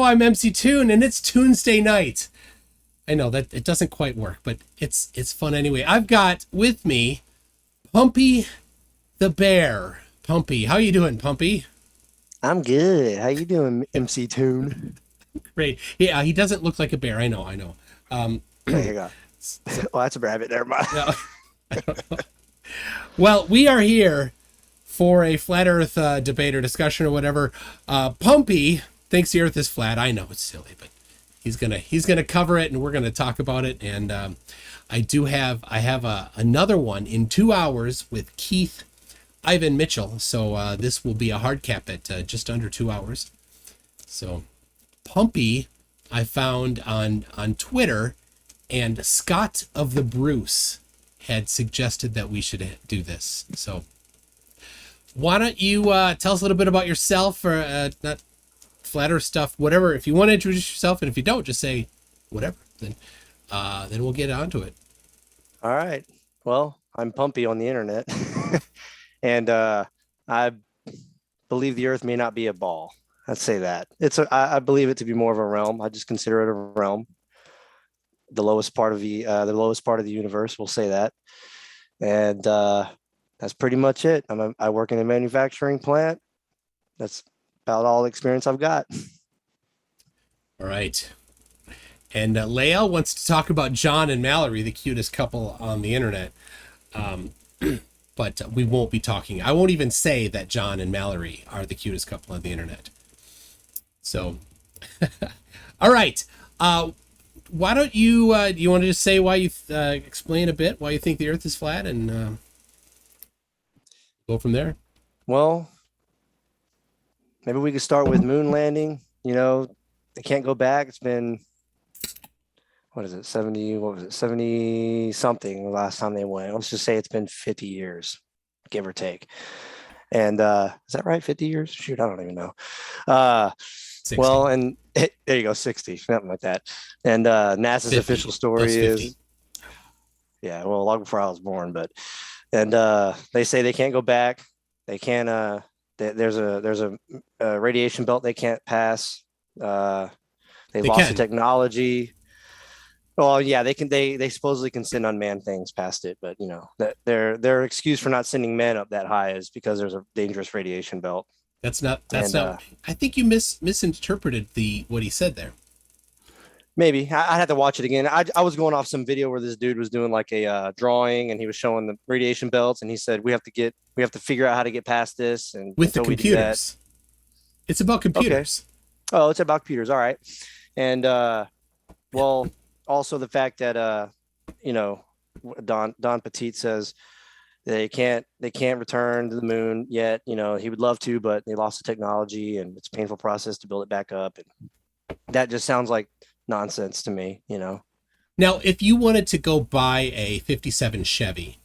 I'm MC Toon, and it's Tuesday night. I know that it doesn't quite work, but it's fun anyway. I've got with me Pumpy the bear. Pumpy, how you doing, Pumpy? I'm good. How you doing, MC Tune? Great. Yeah, he doesn't look like a bear. I know, I know. Um, There you go. so, Oh, that's a rabbit. Never mind. no, well, we are here for a flat Earth debate or discussion or whatever. Pumpy thinks the Earth is flat. I know it's silly, but he's gonna cover it, and we're gonna talk about it. And I have another one in 2 hours with Keith Ivan Mitchell. So this will be a hard cap at just under 2 hours. So Pumpy, I found on Twitter, and Scott of the Bruce had suggested that we should do this. So why don't you tell us a little bit about yourself, or not flatter stuff, whatever. If you want to introduce yourself, and if you don't, just say whatever. Then we'll get onto it. All right. Well, I'm Pumpy on the internet, and I believe the Earth may not be a ball. I'd say that I believe it to be more of a realm. I just consider it a realm, the lowest part of the lowest part of the universe. We'll say that, and that's pretty much it. I work in a manufacturing plant. That's about all the experience I've got. All right. And Leia wants to talk about John and Mallory, the cutest couple on the internet. But we won't be talking. I won't even say that John and Mallory are the cutest couple on the internet. So, all right. Why don't you, do you want to just say why you, explain a bit why you think the Earth is flat, and go from there? Well, maybe we could start with moon landing. They can't go back. It's been, what is it, 70, what was it, 70 something the last time they went. Let's just say it's been 50 years, give or take. And is that right? 50 years? Shoot, I don't even know. 60. Well, and there you go, 60, something like that. And NASA's 50 official story is, yeah, well, long before I was born, but, and they say they can't go back. They can't, there's a radiation belt they can't pass. They lost the technology. Well, yeah, they can. They supposedly can send unmanned things past it, but that their excuse for not sending men up that high is because there's a dangerous radiation belt. That's not. I think you misinterpreted what he said there. Maybe I'd have to watch it again. I was going off some video where this dude was doing like a drawing, and he was showing the radiation belts, and he said we have to figure out how to get past this, and with the computers. It's about computers. Okay. Oh, it's about computers. All right, and well, also the fact that Don Petit says they can't return to the moon yet. He would love to, but they lost the technology, and it's a painful process to build it back up, and that just sounds like nonsense to me. Now, if you wanted to go buy a 57 Chevy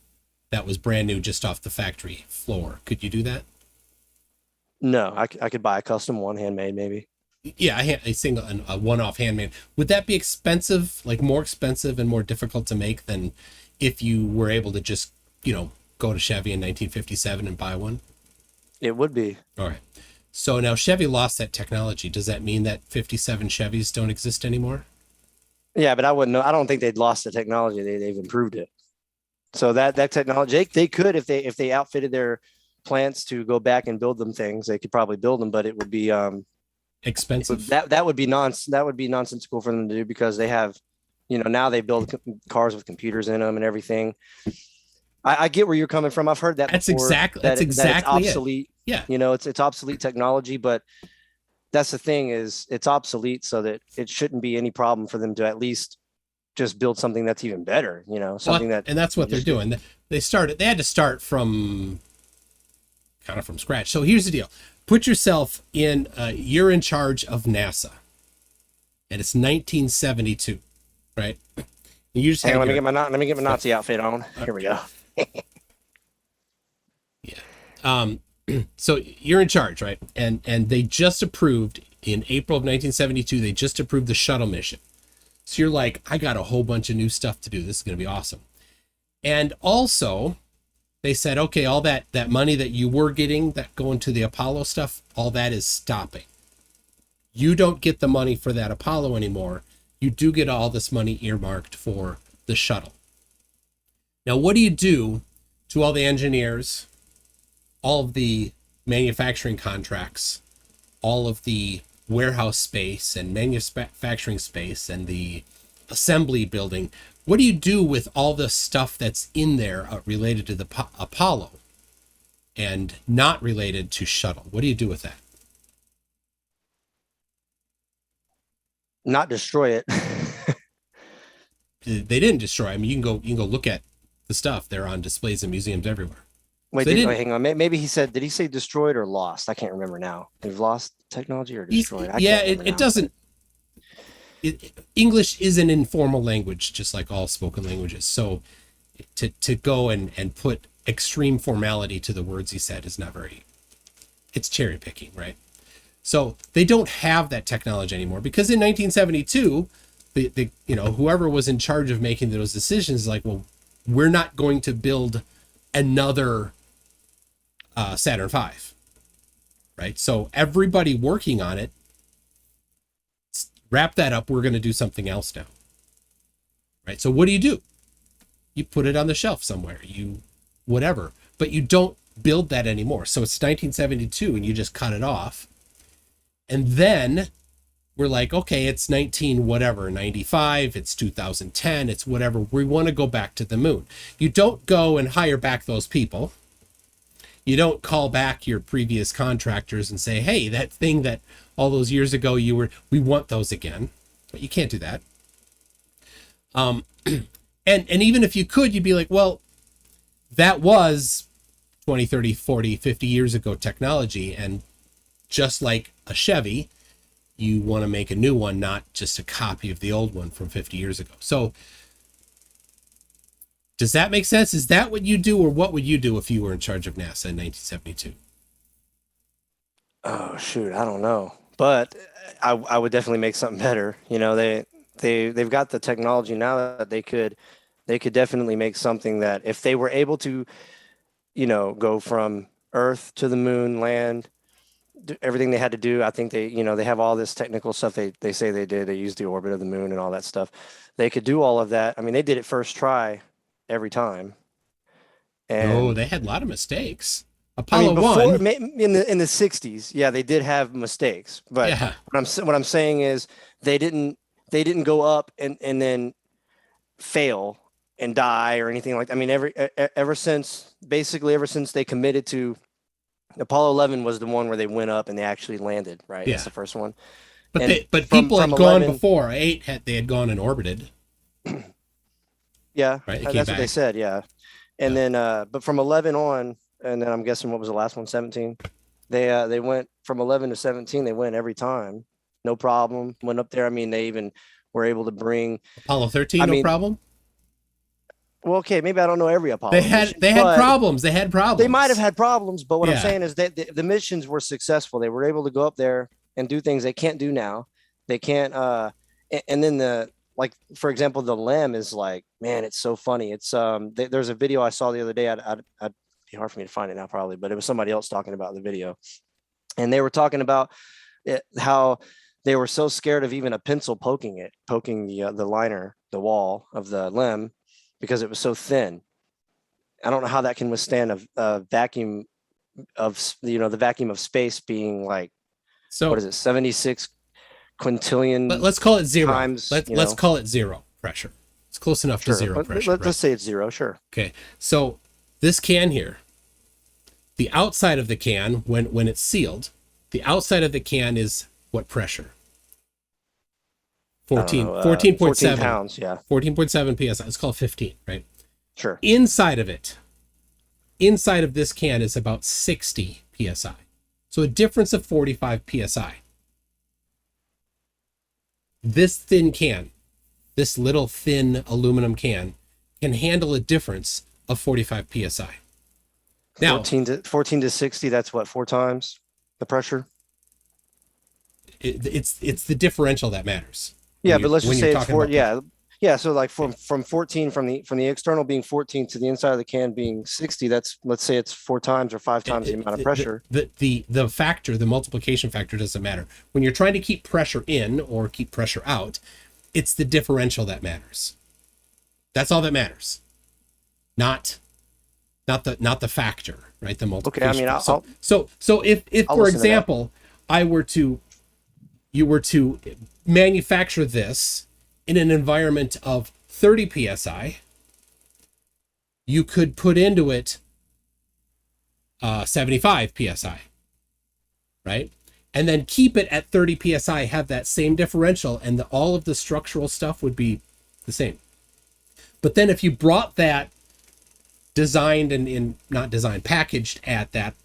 that was brand new just off the factory floor, could you do that? No, I could buy a custom one, handmade, maybe. Yeah, a one-off handmade. Would that be expensive, like more expensive and more difficult to make than if you were able to just, go to Chevy in 1957 and buy one? It would be. All right. So now Chevy lost that technology. Does that mean that 57 Chevys don't exist anymore? Yeah, but I wouldn't know. I don't think they'd lost the technology. They've improved it. So that technology, they could, if they outfitted their plants to go back and build them things, they could probably build them, but it would be expensive. That would be nonsensical for them to do, because they have, now they build cars with computers in them and everything. I get where you're coming from. I've heard that that's before, exactly that it's obsolete. It. Yeah. It's obsolete technology, but that's the thing, is it's obsolete, so that it shouldn't be any problem for them to at least just build something that's even better, something and that's what they're doing. They had to start from scratch. So here's the deal. Put yourself in, you're in charge of NASA, and it's 1972, right? You just let me get my Nazi outfit on. Here we go. Yeah. So you're in charge, right? And they just approved in April of 1972. They just approved the shuttle mission. So you're like, I got a whole bunch of new stuff to do. This is going to be awesome. And also, they said, okay, all that money that you were getting, that going to the Apollo stuff, all that is stopping. You don't get the money for that Apollo anymore. You do get all this money earmarked for the shuttle. Now, what do you do to all the engineers, all of the manufacturing contracts, all of the warehouse space and manufacturing space and the assembly building? What do you do with all the stuff that's in there related to the Apollo and not related to shuttle? What do you do with that? Not destroy it. They didn't destroy. I mean, you can go look at the stuff. They're on displays in museums everywhere. Wait, So hang on. Maybe he said, did he say destroyed or lost? I can't remember now. They've lost technology or destroyed? Yeah, it doesn't. English is an informal language, just like all spoken languages. So to go and put extreme formality to the words he said is not very, it's cherry picking, right? So they don't have that technology anymore because in 1972, the whoever was in charge of making those decisions is like, well, we're not going to build another Saturn V, right? So everybody working on it, wrap that up. We're going to do something else now, right? So what do? You put it on the shelf somewhere, whatever, but you don't build that anymore. So it's 1972 and you just cut it off. And then we're like, okay, it's 95, it's 2010, it's whatever. We want to go back to the moon. You don't go and hire back those people. You don't call back your previous contractors and say, hey, that thing that all those years ago we want those again. But you can't do that. And even if you could, you'd be like, well, that was 20, 30, 40, 50 years ago technology. And just like a Chevy, you want to make a new one, not just a copy of the old one from 50 years ago. So does that make sense? Is that what you do, or what would you do if you were in charge of NASA in 1972? Oh shoot, I don't know, but I would definitely make something better. They've got the technology now that they could definitely make something that if they were able to, go from Earth to the moon, land, do everything they had to do. I think they have all this technical stuff they say they did. They used the orbit of the moon and all that stuff. They could do all of that. I mean, they did it first try every time. And They had a lot of mistakes. I mean, Apollo 1 in the 60s, yeah, they did have mistakes. But yeah. what I'm saying is they didn't go up and then fail and die or anything like that. I mean, ever since they committed to Apollo 11 was the one where they went up and they actually landed, right? Yeah. That's the first one. But people had gone before. 8 they had gone and orbited. Yeah, right? That's what they said. Yeah, and then but from 11 on, and then I'm guessing what was the last one? 17. They went from 11 to 17. They went every time, no problem. Went up there. I mean, they even were able to bring Apollo 13, no problem. Well, okay, maybe I don't know every Apollo. They had problems. They had problems. They might have had problems, but what I'm saying is that the missions were successful. They were able to go up there and do things they can't do now. They can't. And then for example, the LEM is like, man, it's so funny. It's there's a video I saw the other day. I'd be hard for me to find it now probably, but it was somebody else talking about the video, and they were talking about how they were so scared of even a pencil poking the liner, the wall of the LEM, because it was so thin. I don't know how that can withstand a vacuum of, the vacuum of space being like, so what is it, 76 quintillion. Let's call it zero. Times, let's call it zero pressure. It's close enough to zero pressure. Let's say it's zero, sure. Okay, so this can here, the outside of the can, when it's sealed, the outside of the can is what pressure? 14.7 pounds, yeah. 14.7 psi. Let's call it 15, right? Sure. Inside of this can is about 60 psi. So a difference of 45 psi. This thin can, this little thin aluminum can handle a difference of 45 psi. Now, 14 to 60, that's what, 4 times the pressure? It's the differential that matters. Yeah, but let's just say it's 4. Yeah, Yeah, so like from 14 from the external being 14 to the inside of the can being 60, that's, let's say it's 4 times or 5 times the amount of pressure. The factor, the multiplication factor doesn't matter. When you're trying to keep pressure in or keep pressure out, it's the differential that matters. That's all that matters. Not the factor, right? The Okay, I multiplication. mean, So if I'll for listen to that. example, you were to manufacture this in an environment of 30 psi, you could put into it 75 psi, right? And then keep it at 30 psi, have that same differential, and all of the structural stuff would be the same. But then if you brought that designed and not designed, packaged at that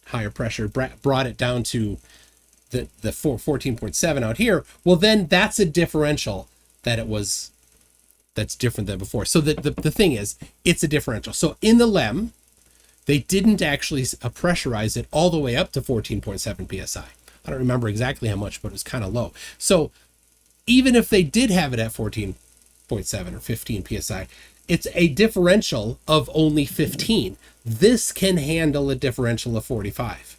higher pressure, brought it down to the 14.7 out here, well, then that's a differential that's different than before. So the thing is, it's a differential. So in the LEM, they didn't actually pressurize it all the way up to 14.7 psi. I don't remember exactly how much, but it was kind of low. So even if they did have it at 14.7 or 15 psi, it's a differential of only 15. This can handle a differential of 45.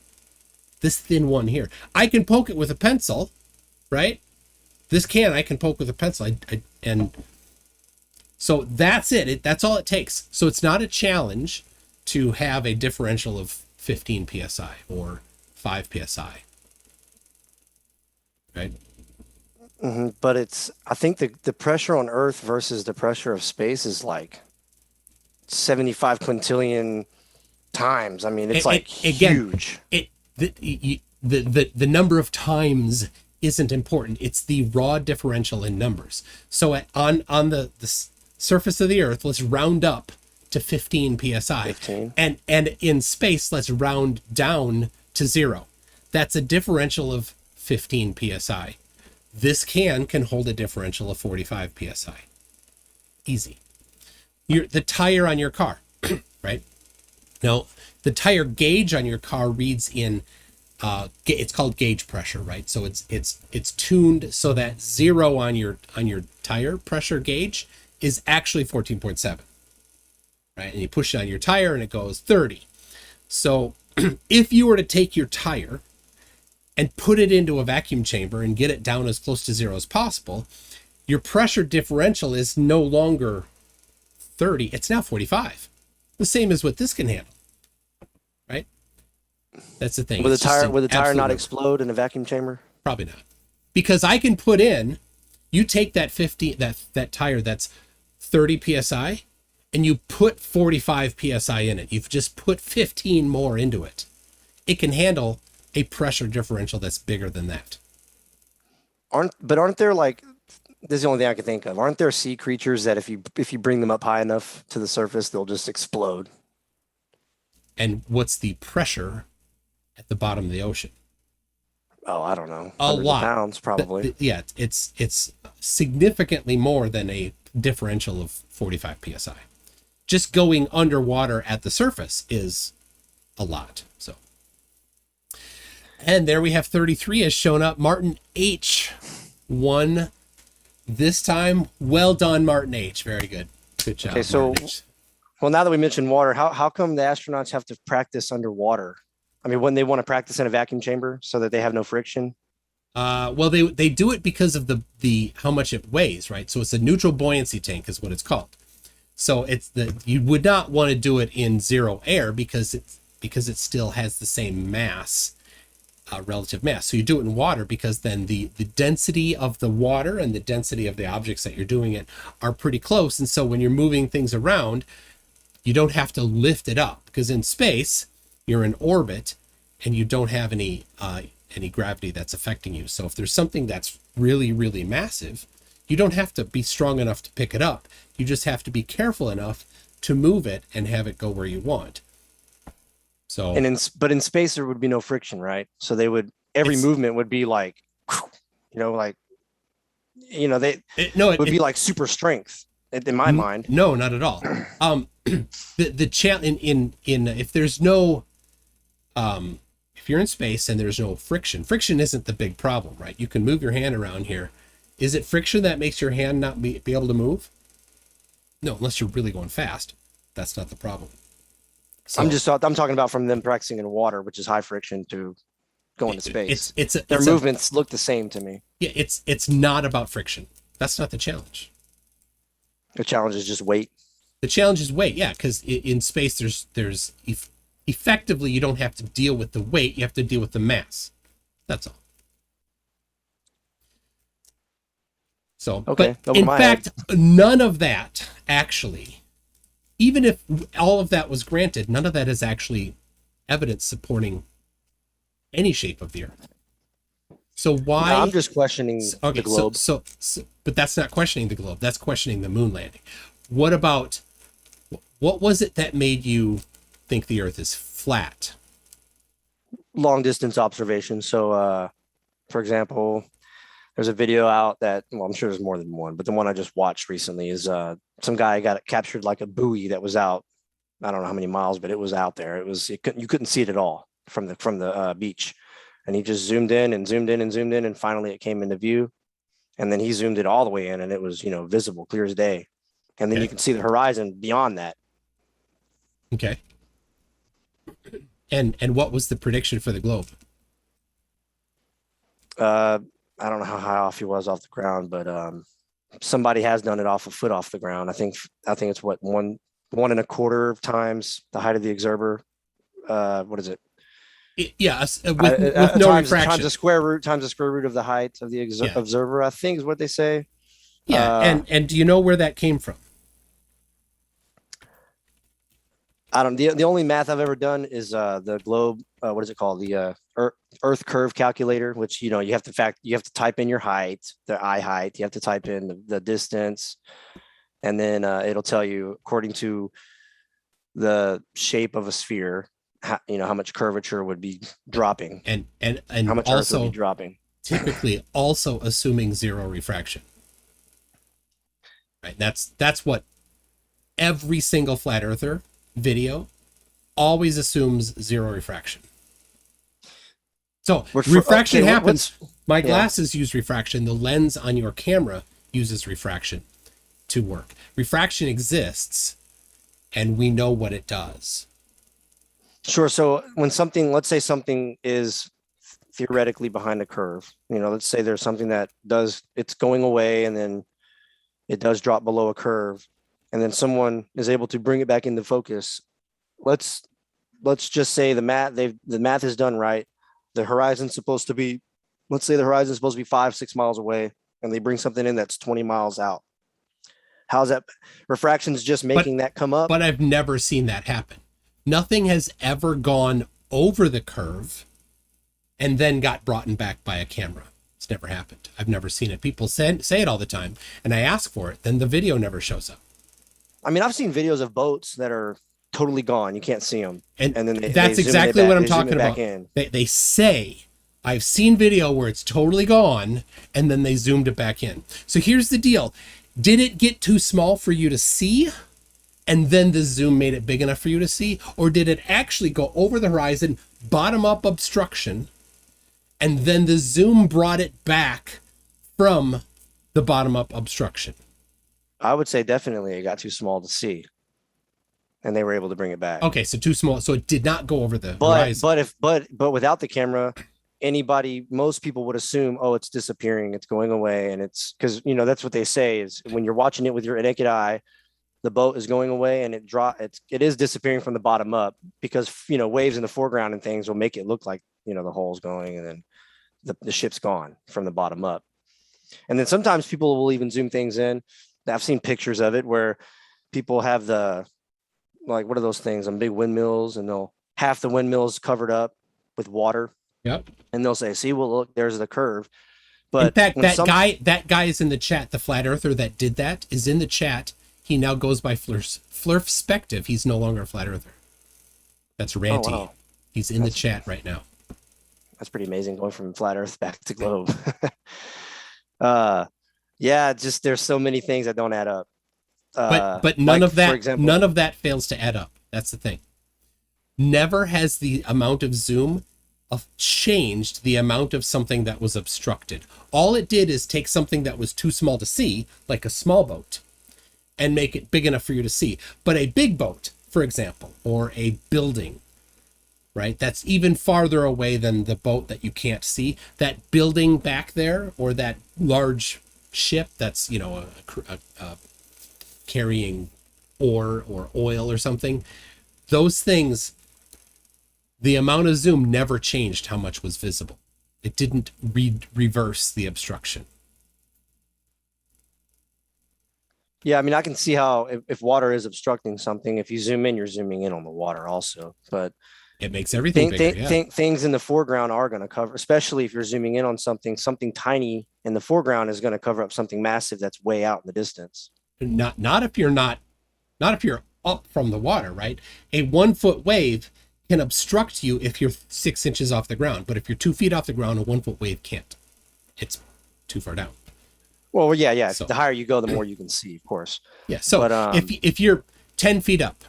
This thin one here. I can poke it with a pencil, right? This can I can poke with a pencil. And so that's it. That's all it takes. So it's not a challenge to have a differential of 15 psi or 5 psi, right? But I think the pressure on Earth versus the pressure of space is like 75 quintillion times. I mean, it's huge. The number of times isn't important. It's the raw differential in numbers. So on the surface of the Earth, let's round up to 15 psi. 15. And in space, let's round down to 0. That's a differential of 15 psi. This can hold a differential of 45 psi. Easy. The tire on your car, right? Now, the tire gauge on your car reads in it's called gauge pressure, right? So it's tuned so that 0 on your tire pressure gauge is actually 14.7, right? And you push it on your tire and it goes 30. So if you were to take your tire and put it into a vacuum chamber and get it down as close to 0 as possible, your pressure differential is no longer 30, it's now 45. The same as what this can handle, right? That's the thing. Would the tire not explode in a vacuum chamber? Probably not. Because I can put in, you take that that tire that's 30 psi and you put 45 psi in it. You've just put 15 more into it. It can handle a pressure differential that's bigger than that. Aren't there, like, this is the only thing I can think of. Aren't there sea creatures that if you bring them up high enough to the surface, they'll just explode? And what's the pressure at the bottom of the ocean? Oh, I don't know. A lot. Pounds, probably. Yeah, it's significantly more than a differential of 45 psi. Just going underwater at the surface is a lot. So, and there we have 33 has shown up. Martin H won this time. Well done, Martin H. Very good. Good job. Okay, so, well, now that we mentioned water, how come the astronauts have to practice underwater? I mean, when they want to practice in a vacuum chamber so that they have no friction? Well, they do it because of the how much it weighs, right? So it's a neutral buoyancy tank is what it's called. So you would not want to do it in 0 air because it still has the same mass, relative mass. So you do it in water because then the density of the water and the density of the objects that you're doing it are pretty close. And so when you're moving things around, you don't have to lift it up because in space you're in orbit and you don't have any gravity that's affecting you. So if there's something that's really, really massive, you don't have to be strong enough to pick it up. You just have to be careful enough to move it and have it go where you want. So, but in space there would be no friction, right? So every movement would be like, it would be like super strength in my mind. No, not at all. The challenge in if there's no if you're in space and there's no friction isn't the big problem, right? You can move your hand around here Is it friction that makes your hand not be able to move? No, unless you're really going fast. That's not the problem. So I'm talking about from them practicing in water, which is high friction, to go into space. Their movements look the same to me. Yeah, it's not about friction. That's not the challenge. The challenge is just weight. The challenge is weight, yeah, because in space there's effectively you don't have to deal with the weight, you have to deal with the mass. That's all. So, okay, but in fact, none of that actually, even if all of that was granted, none of that is actually evidence supporting any shape of the Earth. So why? No, I'm just questioning the globe. So, but that's not questioning the globe. That's questioning the moon landing. What about, what was it that made you think the Earth is flat? Long distance observation. So, for example, there's a video out that, well, I'm sure there's more than one, but the one I just watched recently is some guy got captured like a buoy that was out. I don't know how many miles, but it was out there. You couldn't see it at all from the beach. And he just zoomed in and zoomed in and zoomed in, and finally it came into view. And then he zoomed it all the way in, and it was, visible, clear as day. And then you can see the horizon beyond that. Okay. And what was the prediction for the globe? I don't know how high off he was off the ground, but somebody has done it a foot off the ground. I think it's what, 1.25 times the height of the observer. What is it? With no refraction. Times the square root of the height of the observer, I think is what they say. Yeah, and do you know where that came from? I don't. The only math I've ever done is the globe. What is it called? The Earth curve calculator, which you have to type in your height, the eye height. You have to type in the distance, and then it'll tell you according to the shape of a sphere, how much curvature would be dropping, and how much also Earth would be dropping. Typically, also assuming zero refraction. Right. That's what every single flat earther video always assumes zero refraction. So refraction happens. My glasses use refraction. The lens on your camera uses refraction to work. Refraction exists, and we know what it does. Sure. So when let's say something is theoretically behind a curve, let's say there's something that it's going away and then it does drop below a curve, and then someone is able to bring it back into focus. Let's just say the math is done right. The horizon's supposed to be, let's say the horizon's supposed to be 5-6 miles away, and they bring something in that's 20 miles out. How's that? Refraction's just making that come up. But I've never seen that happen. Nothing has ever gone over the curve and then got brought back by a camera. It's never happened. I've never seen it. People say it all the time, and I ask for it, then the video never shows up. I mean, I've seen videos of boats that are totally gone. You can't see them. And then that's exactly what I'm talking about. They say, I've seen video where it's totally gone, and then they zoomed it back in. So here's the deal. Did it get too small for you to see, and then the zoom made it big enough for you to see? Or did it actually go over the horizon, bottom up obstruction, and then the zoom brought it back from the bottom up obstruction? I would say definitely it got too small to see, and they were able to bring it back. Okay, so too small. So it did not go over the horizon. But without the camera, most people would assume, oh, it's disappearing, it's going away, and it's because that's what they say is when you're watching it with your naked eye, the boat is going away and it is disappearing from the bottom up because waves in the foreground and things will make it look like the hole's going, and then the ship's gone from the bottom up. And then sometimes people will even zoom things in. I've seen pictures of it where people have what are those things on big windmills, and half the windmills covered up with water. Yep. And they'll say, see, well, look, there's the curve. But in fact, that guy is in the chat. The flat earther that did that is in the chat. He now goes by Flurfspective. He's no longer a flat earther. That's Ranty. Oh, wow. He's in the chat right now. That's pretty amazing, going from flat earth back to globe. Yeah, just there's so many things that don't add up. But none of that, for example, none of that fails to add up. That's the thing. Never has the amount of zoom changed the amount of something that was obstructed. All it did is take something that was too small to see, like a small boat, and make it big enough for you to see. But a big boat, for example, or a building, right? That's even farther away than the boat that you can't see. That building back there, or that large ship that's, you know, a carrying ore or oil or something, those things, the amount of zoom never changed how much was visible. It didn't reverse the obstruction. Yeah, I mean, I can see how if water is obstructing something, if you zoom in, you're zooming in on the water also. But It makes everything bigger. Yeah. things in the foreground are going to cover, especially if you're zooming in on something tiny in the foreground is going to cover up something massive that's way out in the distance. Not if you're up from the water, right? A 1 foot wave can obstruct you if you're 6 inches off the ground, but if you're 2 feet off the ground, a 1 foot wave can't. It's too far down. Well, yeah. So, the higher you go, the more you can see, of course. Yeah. So but, if you're 10 feet up,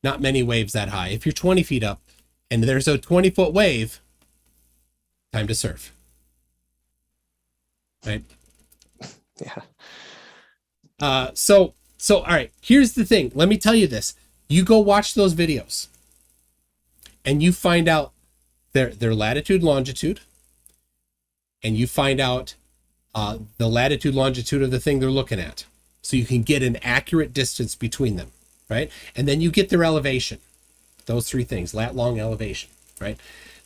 not many waves that high. If you're 20 feet up and there's a 20-foot wave, time to surf. Right? Yeah. So all right, here's the thing. Let me tell you this. You go watch those videos and you find out their latitude, longitude, and you find out the latitude, longitude of the thing they're looking at. So you can get an accurate distance between them, right? And then you get their elevation. Those three things, lat, long, elevation, right?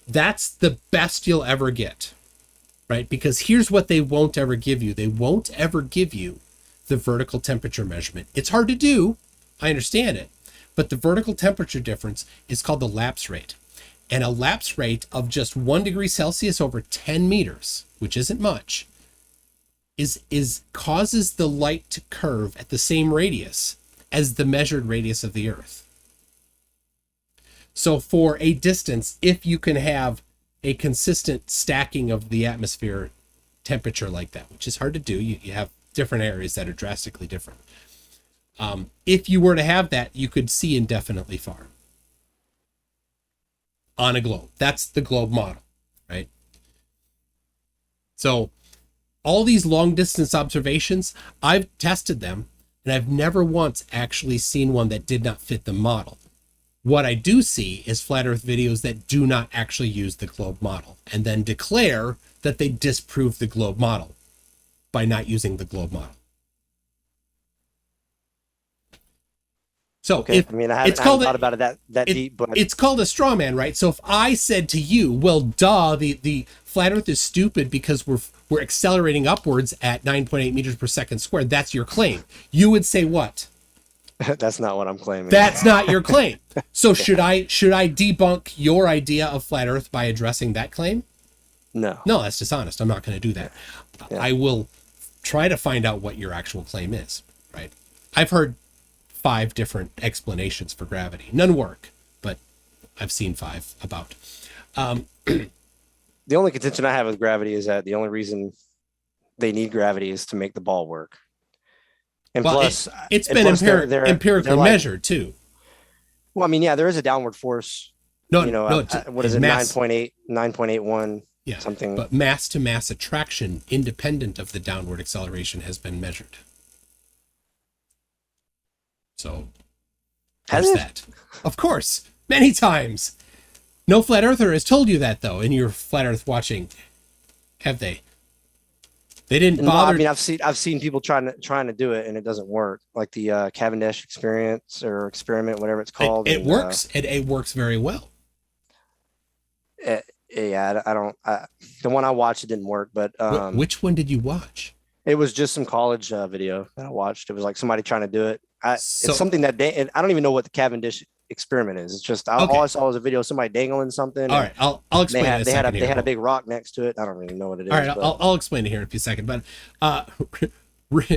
That's the best you'll ever get, right? Because here's what they won't ever give you. They won't ever give you the vertical temperature measurement. It's hard to do. I understand it. But the vertical temperature difference is called the lapse rate. And a lapse rate of just 1 degree Celsius over 10 meters, which isn't much, is causes the light to curve at the same radius as the measured radius of the Earth. So for a distance, if you can have a consistent stacking of the atmosphere temperature like that, which is hard to do, you have different areas that are drastically different. If you were to have that, you could see indefinitely far on a globe. That's the globe model, right? So all these long distance observations, I've tested them and I've never once actually seen one that did not fit the model. What I do see is flat Earth videos that do not actually use the globe model and then declare that they disprove the globe model by not using the globe model. So okay. I haven't thought about it that deep, but it's called a straw man, right? So if I said to you, well, duh, the flat Earth is stupid because we're accelerating upwards at 9.8 meters per second squared, that's your claim. You would say what? That's not what I'm claiming. That's not your claim. So should I debunk your idea of flat Earth by addressing that claim? No, that's dishonest. I'm not going to do that. Yeah. I will try to find out what your actual claim is, right? I've heard 5 different explanations for gravity. None work, but I've seen 5 about. The only contention I have with gravity is that the only reason they need gravity is to make the ball work. And well, plus, it's been empirically measured too. Well, I mean, yeah, there is a downward force. No, what is it? 9.81. Yeah, something. But mass to mass attraction, independent of the downward acceleration, has been measured. So, has that? Of course, many times. No flat earther has told you that, though, in your flat Earth watching, have they? They didn't bother. No, I mean, I've seen people trying to do it and it doesn't work. Like the Cavendish experiment, whatever it's called. It works. It works very well. Yeah, I don't. The one I watched, it didn't work. But which one did you watch? It was just some college video that I watched. It was like somebody trying to do it. It's something that I don't even know what the Cavendish experiment is. It's just all I saw was a video of somebody dangling something. All right, I'll explain. They had a big rock next to it. I don't really know what it is. All right, I'll explain it here in a few seconds. But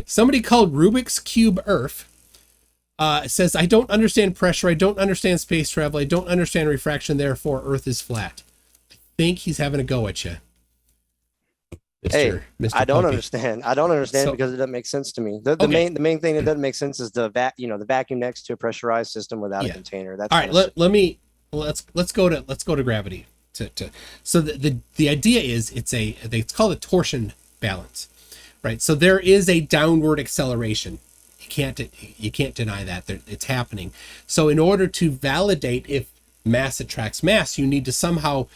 somebody called Rubik's Cube Earth says, I don't understand pressure. I don't understand space travel. I don't understand refraction. Therefore, Earth is flat. I think he's having a go at you. Mr. I don't understand. Because it doesn't make sense to me. The main thing that doesn't make sense is the vacuum next to a pressurized system without a container. That's all right. Let's go to gravity. So the idea is it's called a torsion balance, right? So there is a downward acceleration. You can't deny that it's happening. So in order to validate if mass attracts mass, you need to somehow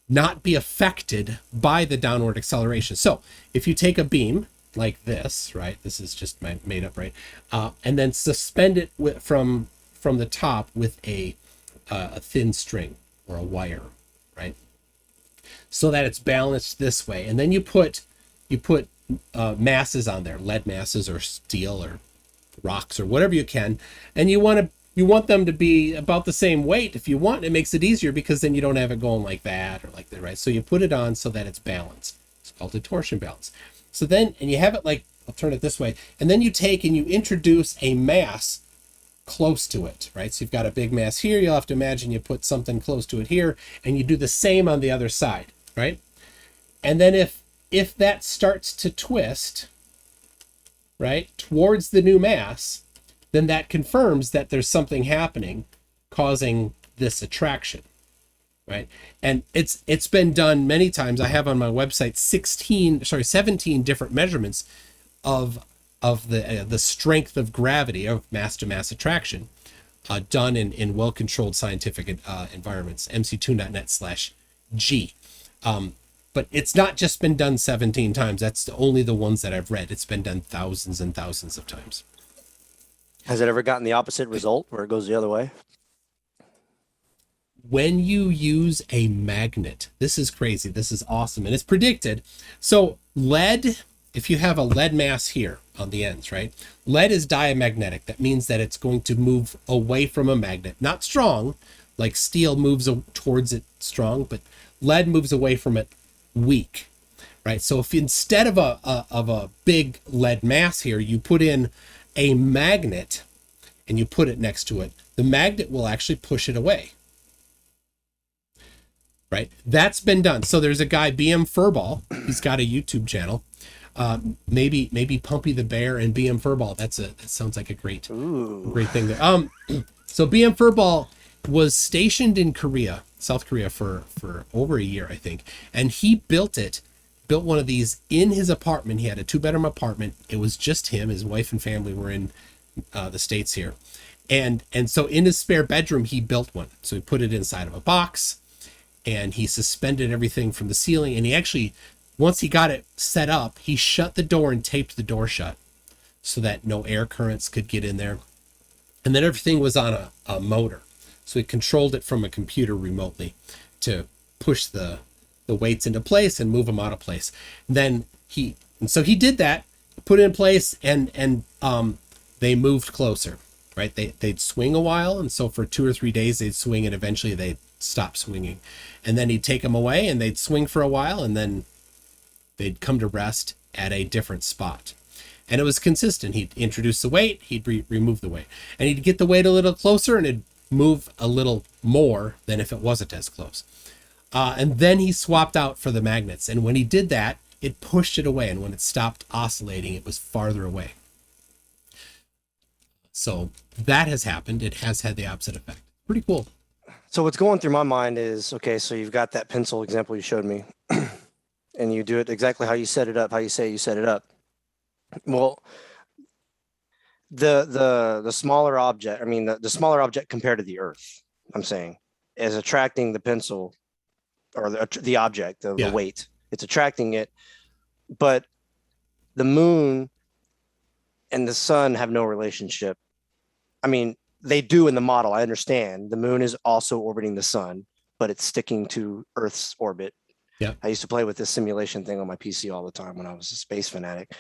not be affected by the downward acceleration. So if you take a beam like this, right? This is just my made up, right? And then suspend it from the top with a thin string or a wire, right? So that it's balanced this way. And then you put masses on there, lead masses or steel or rocks or whatever you can, and you want them to be about the same weight. If you want, it makes it easier because then you don't have it going like that or like that, right? So you put it on so that it's balanced. It's called a torsion balance. So then, and you have it like, I'll turn it this way, and then you take and you introduce a mass close to it, right? So you've got a big mass here. You'll have to imagine you put something close to it here, and you do the same on the other side, right? And then if that starts to twist, right, towards the new mass, then that confirms that there's something happening causing this attraction, right? And it's been done many times. I have on my website 17 different measurements of the strength of gravity of mass to mass attraction, done in well-controlled scientific environments. mc2.net/g. But it's not just been done 17 times. That's only the ones that I've read. It's been done thousands and thousands of times. Has it ever gotten the opposite result where it goes the other way? When you use a magnet, this is crazy. This is awesome. And it's predicted. So lead, if you have a lead mass here on the ends, right? Lead is diamagnetic. That means that it's going to move away from a magnet. Not strong, like steel moves towards it strong, but lead moves away from it weak, right? So if instead of a big lead mass here, you put in a magnet and you put it next to it, the magnet will actually push it away, right? That's been done. So there's a guy, BM Furball. He's got a YouTube channel. Maybe Pumpy the Bear and BM Furball. That sounds like a great thing there. So BM Furball was stationed in South Korea for over a year, I think. And he built one of these in his apartment. He had a 2-bedroom apartment. It was just him. His wife and family were in the States here. And so in his spare bedroom, he built one. So he put it inside of a box and he suspended everything from the ceiling. And he actually, once he got it set up, he shut the door and taped the door shut so that no air currents could get in there. And then everything was on a motor. So he controlled it from a computer remotely to push the weights into place and move them out of place. So he did that, put it in place, and they moved closer, right? They'd swing a while, and so for 2 or 3 days they'd swing, and eventually they'd stop swinging. And then he'd take them away, and they'd swing for a while, and then they'd come to rest at a different spot. And it was consistent. He'd introduce the weight, he'd remove the weight, and he'd get the weight a little closer, and it'd move a little more than if it wasn't as close. And then he swapped out for the magnets. And when he did that, it pushed it away. And when it stopped oscillating, it was farther away. So that has happened. It has had the opposite effect. Pretty cool. So what's going through my mind is, okay, so you've got that pencil example you showed me and you do it exactly how you set it up, how you say you set it up. Well, the smaller object, the smaller object compared to the Earth, I'm saying, is attracting the pencil or the object, the weight. It's attracting it, but the moon and the sun have no relationship. I mean, they do in the model. I understand the moon is also orbiting the sun, but it's sticking to Earth's orbit. Yeah. I used to play with this simulation thing on my PC all the time when I was a space fanatic.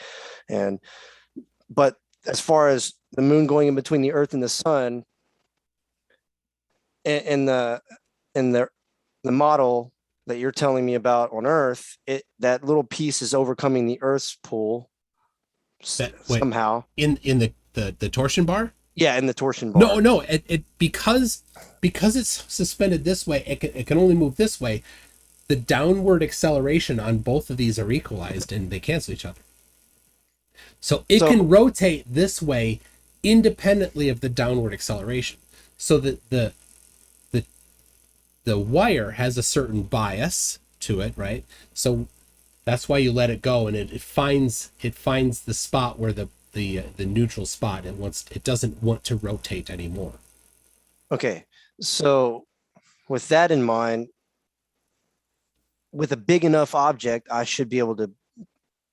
But as far as the moon going in between the Earth and the sun, in the model that you're telling me about on Earth, that little piece is overcoming the Earth's pull somehow. In the torsion bar? Yeah, in the torsion bar. No, it because it's suspended this way, it can only move this way. The downward acceleration on both of these are equalized and they cancel each other. So it can rotate this way independently of the downward acceleration. So that the wire has a certain bias to it, right? So that's why you let it go, and it finds the spot where the neutral spot it doesn't want to rotate anymore. Okay, so with that in mind, with a big enough object, I should be able to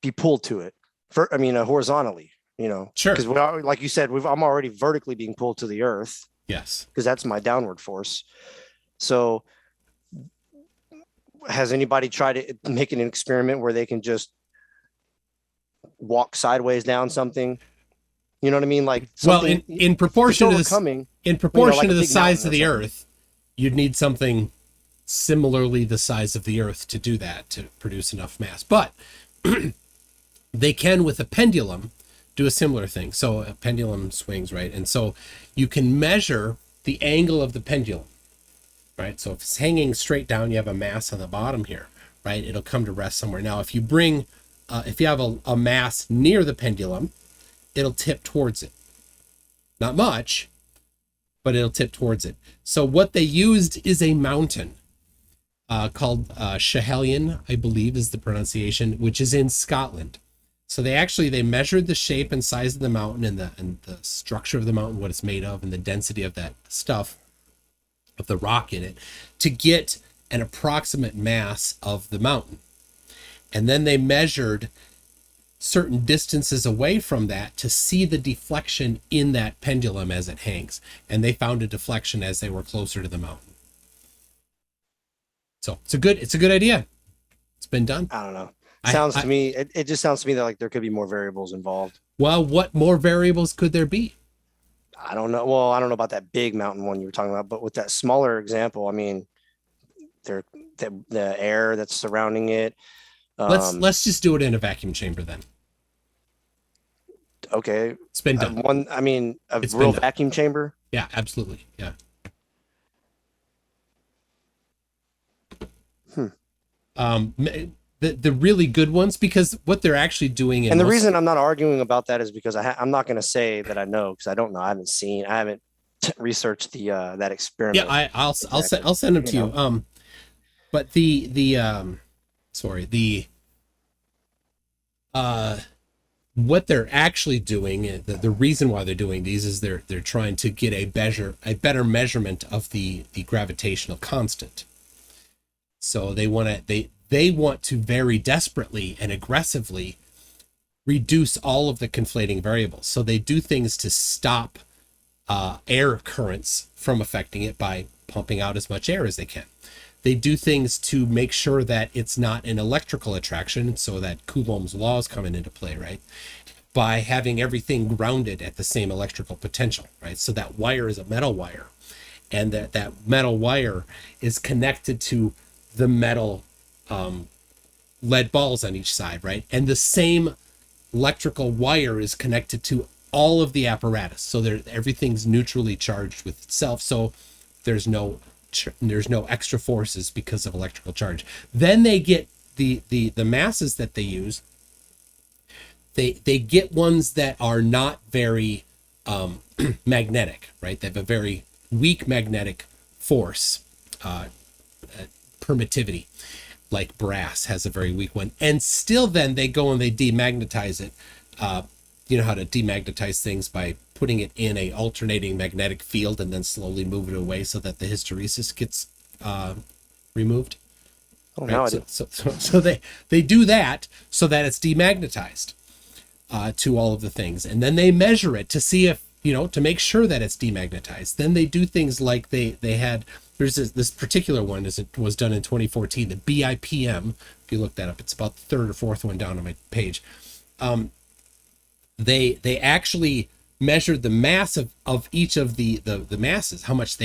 be pulled to it. Horizontally, Sure. Because like you said, I'm already vertically being pulled to the earth. Yes. Because that's my downward force. So has anybody tried to make an experiment where they can just walk sideways down something? You know what I mean? Like, well, in proportion to the size of the earth, you'd need something similarly the size of the earth to do that, to produce enough mass. But they can, with a pendulum, do a similar thing. So a pendulum swings, right? And so you can measure the angle of the pendulum, right? So if it's hanging straight down, you have a mass on the bottom here, right? It'll come to rest somewhere. Now, if you have a mass near the pendulum, it'll tip towards it. Not much, but it'll tip towards it. So what they used is a mountain called Schiehallion, I believe is the pronunciation, which is in Scotland. So they measured the shape and size of the mountain and the structure of the mountain, what it's made of, and the density of that stuff, of the rock in it, to get an approximate mass of the mountain. And then they measured certain distances away from that to see the deflection in that pendulum as it hangs. And they found a deflection as they were closer to the mountain. So it's a good idea. It's been done. I don't know. It just sounds to me that like there could be more variables involved. Well, what more variables could there be? I don't know. Well, I don't know about that big mountain one you were talking about, but with that smaller example, I mean, the air that's surrounding it. Let's just do it in a vacuum chamber then. Okay. It's been done. A real vacuum chamber? Yeah, absolutely. Yeah. The really good ones, because what they're actually doing, and the reason I'm not arguing about that is because I'm not going to say that I know, because I don't know. I haven't researched that experiment. Yeah, I'll send them to you. But what they're actually doing, the reason why they're doing these is they're trying to get a better measurement of the gravitational constant. So they want to very desperately and aggressively reduce all of the conflating variables. So they do things to stop air currents from affecting it by pumping out as much air as they can. They do things to make sure that it's not an electrical attraction, so that Coulomb's law is coming into play, right? By having everything grounded at the same electrical potential, right? So that wire is a metal wire, and that metal wire is connected to the metal lead balls on each side, right? And the same electrical wire is connected to all of the apparatus, so everything's neutrally charged with itself, so there's no extra forces because of electrical charge. Then they get the masses that they use. They get ones that are not very magnetic, right? They have a very weak magnetic force, permittivity, like brass has a very weak one. And still then they go and they demagnetize it. You know how to demagnetize things by putting it in a alternating magnetic field and then slowly move it away so that the hysteresis gets removed. Oh, right? So they do that so that it's demagnetized to all of the things, and then they measure it to see if, to make sure that it's demagnetized. Then they do things like there's this particular one was done in 2014, the BIPM. If you look that up, it's about the third or fourth one down on my page. They actually measured the mass of each of the masses, how much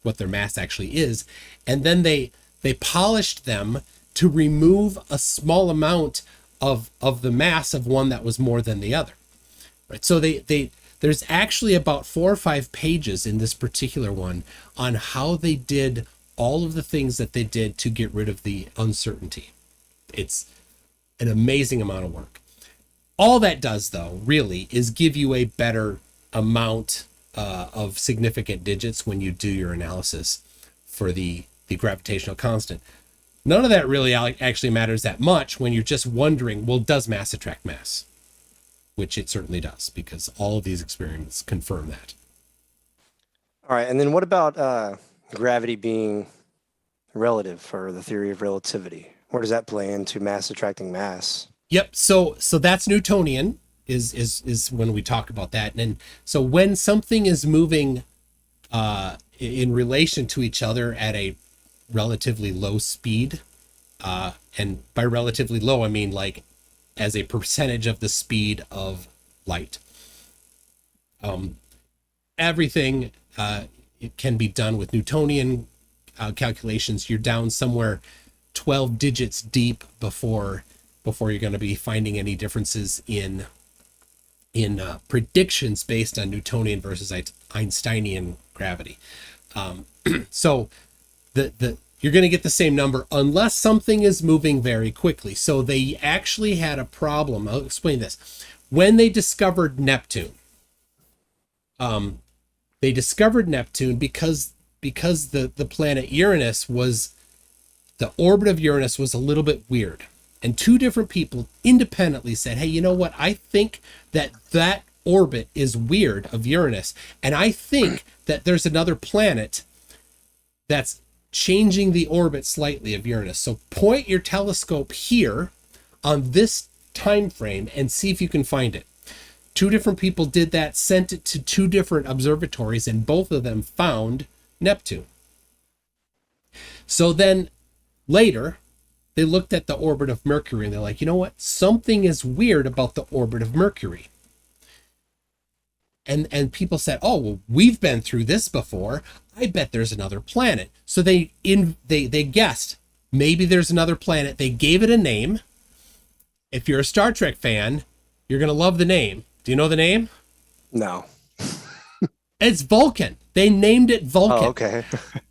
what their mass actually is, and then they polished them to remove a small amount of the mass of one that was more than the other, right? So there's actually about 4 or 5 pages in this particular one on how they did all of the things that they did to get rid of the uncertainty. It's an amazing amount of work. All that does, though, really, is give you a better amount of significant digits when you do your analysis for the gravitational constant. None of that really actually matters that much when you're just wondering, well, does mass attract mass? Which it certainly does, because all of these experiments confirm that. All right. And then what about gravity being relative, for the theory of relativity? Where does that play into mass attracting mass? Yep. So that's Newtonian is when we talk about that. And so when something is moving in relation to each other at a relatively low speed, and by relatively low, I mean like as a percentage of the speed of light. Everything it can be done with Newtonian calculations. You're down somewhere 12 digits deep before you're going to be finding any differences in predictions based on Newtonian versus Einsteinian gravity. So you're going to get the same number unless something is moving very quickly. So they actually had a problem. I'll explain this. When they discovered Neptune, because the planet Uranus was, the orbit of Uranus was a little bit weird. And two different people independently said, hey, you know what? I think that orbit is weird of Uranus. And I think that there's another planet that's changing the orbit slightly of Uranus. So point your telescope here on this time frame and see if you can find it. Two different people did that, sent it to two different observatories, and both of them found Neptune. So then later, they looked at the orbit of Mercury and they're like, you know what? Something is weird about the orbit of Mercury. And people said, oh, well, we've been through this before. I bet there's another planet. So they guessed maybe there's another planet. They gave it a name. If you're a Star Trek fan, you're going to love the name. Do you know the name? No. It's Vulcan. They named it Vulcan. Oh, okay.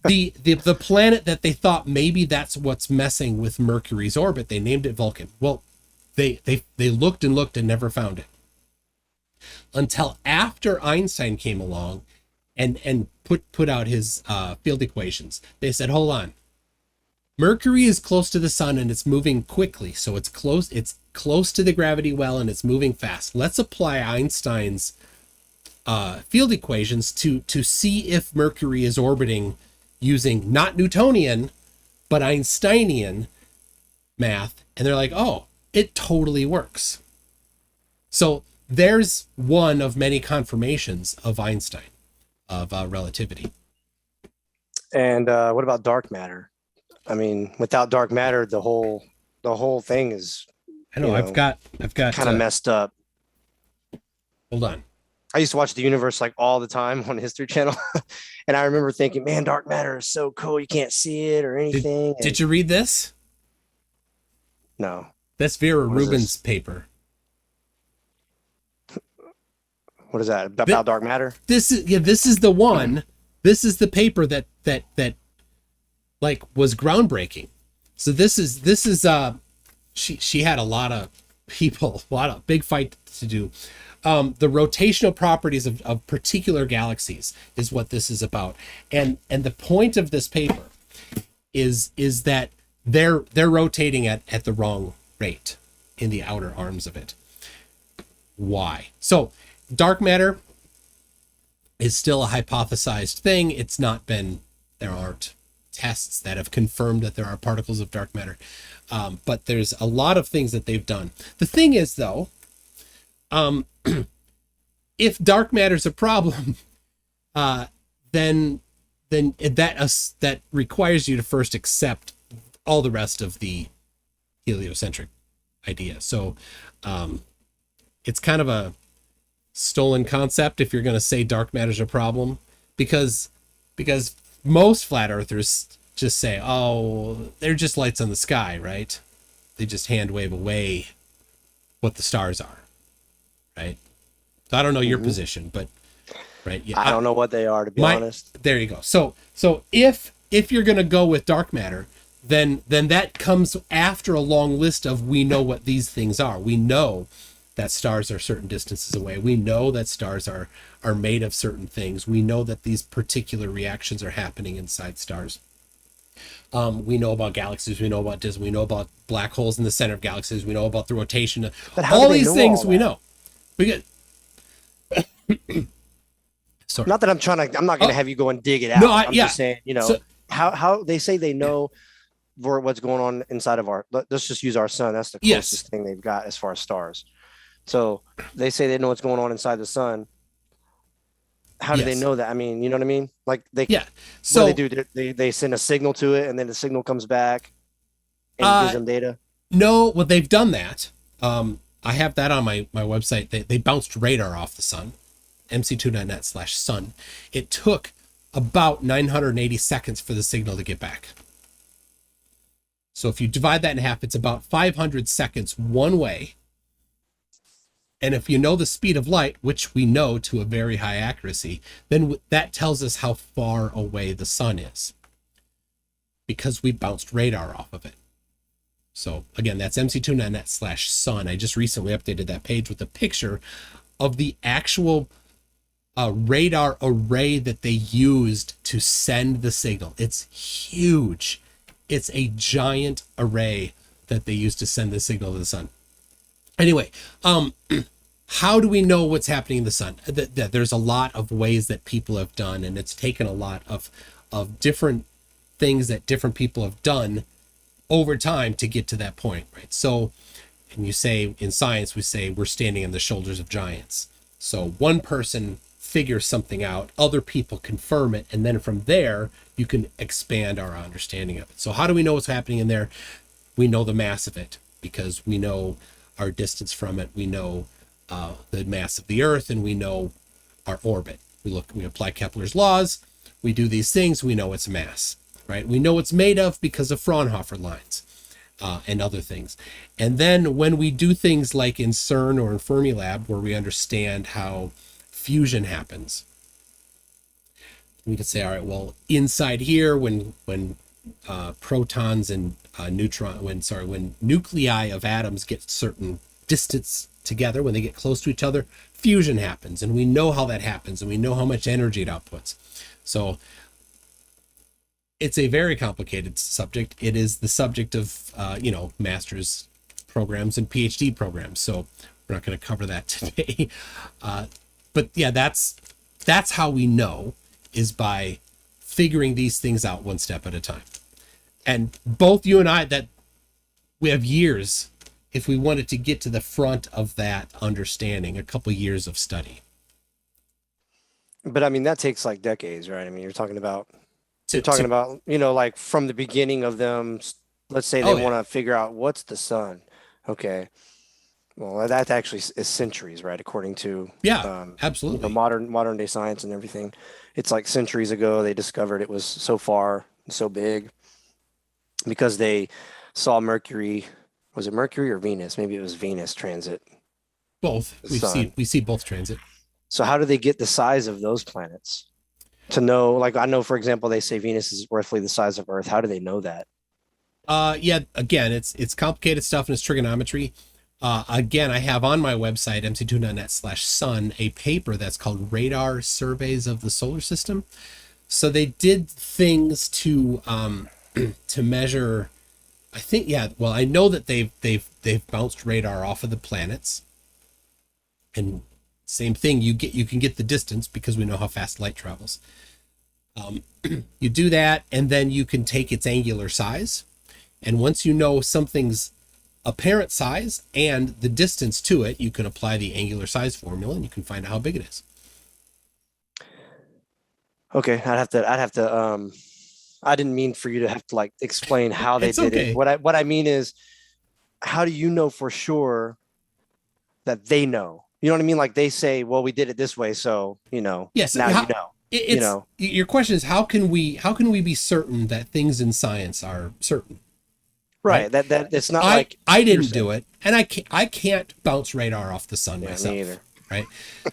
the planet that they thought maybe that's what's messing with Mercury's orbit, they named it Vulcan. Well, they looked and looked and never found it. Until after Einstein came along and put out his field equations. They said, hold on. Mercury is close to the sun and it's moving quickly. So it's close to the gravity well and it's moving fast. Let's apply Einstein's field equations to see if Mercury is orbiting using not Newtonian, but Einsteinian math. And they're like, oh, it totally works. So there's one of many confirmations of Einstein, of relativity. And what about dark matter? I mean, without dark matter, the whole thing is, I know, I've got kind of messed up. Hold on. I used to watch The Universe like all the time on History Channel. And I remember thinking, man, dark matter is so cool. You can't see it or anything. Did you read this? No. That's Vera Rubin's paper. What is that about dark matter? This is the one. This is the paper that like was groundbreaking. So this is she had a lot of people, a lot of big fight to do. The rotational properties of particular galaxies is what this is about. And the point of this paper is that they're rotating at the wrong rate in the outer arms of it. Why? So dark matter is still a hypothesized thing. There aren't tests that have confirmed that there are particles of dark matter. But there's a lot of things that they've done. The thing is, though, if dark matter is a problem, then that requires you to first accept all the rest of the heliocentric idea. So it's kind of a stolen concept if you're going to say dark matter is a problem, because most flat earthers just say, oh, they're just lights on the sky, right? They just hand wave away what the stars are, right? So I don't know your position, but right, yeah, I don't know what they are, to be honest. There you go. So if you're going to go with dark matter, then that comes after a long list of, we know what these things are. We know that stars are certain distances away. We know that stars are made of certain things. We know that these particular reactions are happening inside stars. We know about galaxies. We know about Disney. We know about black holes in the center of galaxies. We know about the rotation. But how do All they these know things all we that? know. We get. Sorry. Not that I'm not going to Oh have you go and dig it no. out. I'm Yeah. just saying, So how they say they know what's going on inside of let's just use our sun. That's the yes. closest thing they've got as far as stars. So they say they know what's going on inside the sun. How do they Yes. know that? I mean, you know what I mean? Like Yeah. what do they So do? They send a signal to it, and then the signal comes back and gives uh them data. no, well they've done that. I have that on my website. They bounced radar off the sun. mc2.net/sun. It took about 980 seconds for the signal to get back. So if you divide that in half, it's about 500 seconds one way. And if you know the speed of light, which we know to a very high accuracy, then that tells us how far away the sun is because we bounced radar off of it. So again, that's mc2.net/sun. I just recently updated that page with a picture of the actual radar array that they used to send the signal. It's huge. It's a giant array that they used to send the signal to the sun. Anyway, how do we know what's happening in the sun? There's a lot of ways that people have done, and it's taken a lot of different things that different people have done over time to get to that point, right? So, and you say in science, we say we're standing on the shoulders of giants. So one person figures something out, other people confirm it, and then from there you can expand our understanding of it. So how do we know what's happening in there? We know the mass of it because we know our distance from it. We know the mass of the Earth, and we know our orbit. We apply Kepler's laws. We do these things. We know its mass, right? We know it's made of because of Fraunhofer lines and other things. And then when we do things like in CERN or in Fermilab, where we understand how fusion happens, we can say, all right, well, inside here, when protons and when nuclei of atoms get certain distance together, when they get close to each other, fusion happens, and we know how that happens, and we know how much energy it outputs. So it's a very complicated subject. It is the subject of master's programs and PhD programs. So we're not going to cover that today. But yeah, that's how we know, is by figuring these things out one step at a time. And both you and I, that we have years, if we wanted to get to the front of that understanding, a couple years of study. But I mean, that takes like decades, right? I mean, you're talking about To like from the beginning of them. Let's say they want to figure out what's the sun. Okay. Well, that actually is centuries, right? According to absolutely modern day science and everything, it's like centuries ago they discovered it was so far and so big because they saw Mercury. Was it Mercury or Venus? Maybe it was Venus transit both. the sun. We see both transit. So how do they get the size of those planets to know? Like I know, for example, they say Venus is roughly the size of Earth. How do they know that? Yeah, again, it's complicated stuff and it's trigonometry. Again, I have on my website, mc2.net/sun, a paper that's called Radar Surveys of the Solar System. So they did things to to measure. I think, well, I know that they've bounced radar off of the planets, and same thing. You can get the distance because we know how fast light travels. You do that, and then you can take its angular size, and once you know something's apparent size and the distance to it, you can apply the angular size formula and you can find out how big it is. Okay, I'd have to I didn't mean for you to have to like explain how they It's did okay. it. What I mean is, how do you know for sure that they know? You know what I mean? Like they say, well, we did it this way, so Yes. now you know. It's your question is how can we be certain that things in science are certain? Right. That it's not like I didn't do it, and I can't bounce radar off the sun myself. Me either. Right.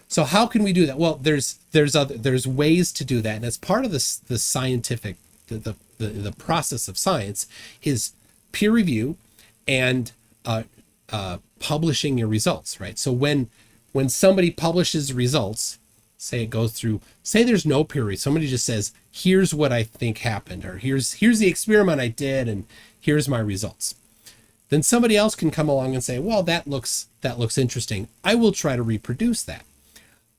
So how can we do that? Well, there's ways to do that, and as part of the scientific the process of science is peer review and publishing your results. Right. So when somebody publishes results, say it goes through, say there's no peer review. Somebody just says, here's what I think happened, or here's the experiment I did, and here's my results. Then somebody else can come along and say, well, that looks interesting. I will try to reproduce that.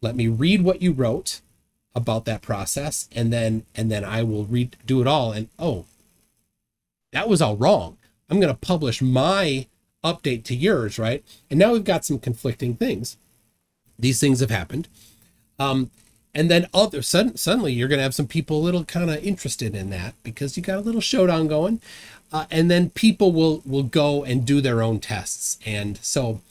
Let me read what you wrote about that process, and then I will do it all. And oh, that was all wrong. I'm going to publish my update to yours, right? And now we've got some conflicting things. These things have happened. And then suddenly you're going to have some people a little kind of interested in that because you got a little showdown going. And then people will go and do their own tests. And so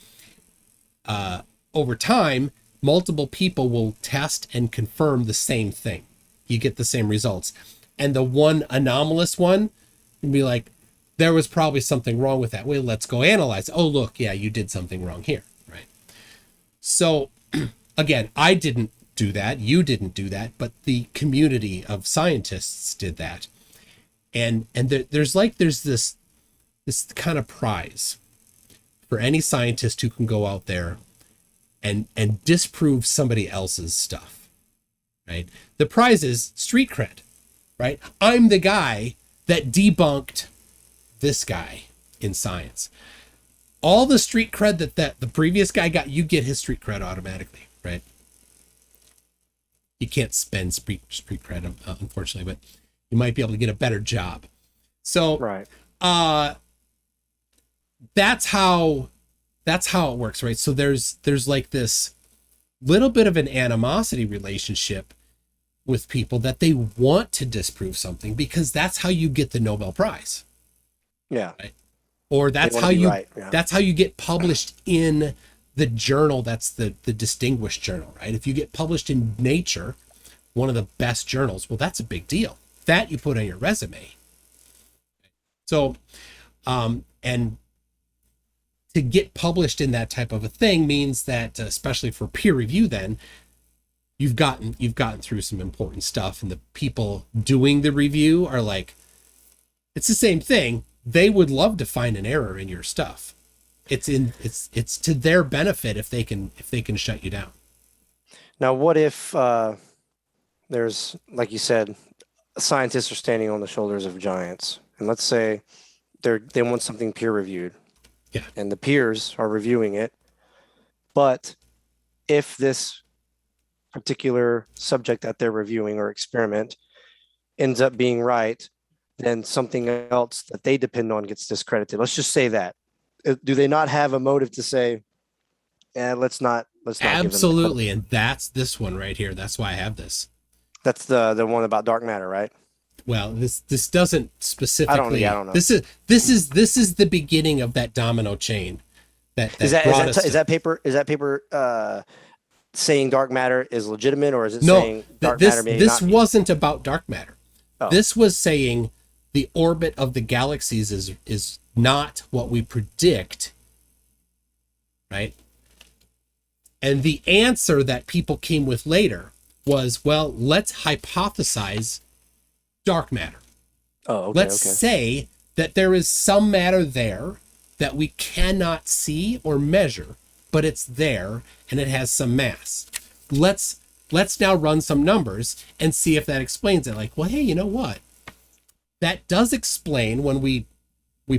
over time, multiple people will test and confirm the same thing. You get the same results. And the one anomalous one will be like, there was probably something wrong with that. Well, let's go analyze. Oh, look, yeah, you did something wrong here, right? So again, I didn't do that. You didn't do that, but the community of scientists did that. And there's this kind of prize for any scientist who can go out there and disprove somebody else's stuff, right? The prize is street cred, right? I'm the guy that debunked this guy in science. All the street cred that the previous guy got, you get his street cred automatically, right? You can't spend street cred, unfortunately, but you might be able to get a better job. So right. That's how it works, right? So there's like this little bit of an animosity relationship with people that they want to disprove something because that's how you get the Nobel Prize. Yeah. Right? Or that's how that's how you get published in the journal. That's the distinguished journal, right? If you get published in Nature, one of the best journals, well, that's a big deal. That you put on your resume. So, and to get published in that type of a thing means that, especially for peer review, then you've gotten through some important stuff, and the people doing the review are like, it's the same thing. They would love to find an error in your stuff. It's to their benefit if they can shut you down. Now, what if there's, like you said, scientists are standing on the shoulders of giants, and let's say they want something peer reviewed, yeah, and the peers are reviewing it, but if this particular subject that they're reviewing or experiment ends up being right, then something else that they depend on gets discredited. Let's just say that. Do they not have a motive to say, let's not absolutely? And that's this one right here. That's why I have this. That's the one about dark matter, right? Well, this doesn't specifically. I don't know. This is the beginning of that domino chain. Is that paper saying dark matter is legitimate, or is it saying dark matter may this not be? Wasn't about dark matter. Oh. This was saying the orbit of the galaxies is not what we predict, right? And the answer that people came with later was, well, let's hypothesize dark matter. Oh, okay. Let's say that there is some matter there that we cannot see or measure, but it's there and it has some mass. Let's now run some numbers and see if that explains it. Like, well, hey, you know what? That does explain when we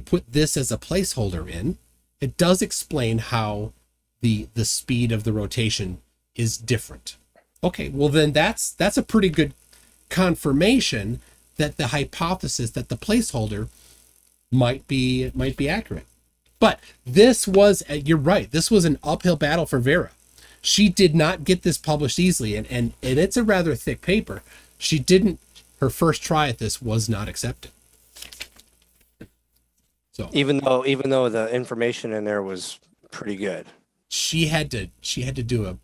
put this as a placeholder in, it does explain how the speed of the rotation is different. Okay, well then that's a pretty good confirmation that the hypothesis, that the placeholder might be accurate. But this was, you're right, this was an uphill battle for Vera. She did not get this published easily, and it's a rather thick paper. Her first try at this was not accepted. So even though the information in there was pretty good, she had to do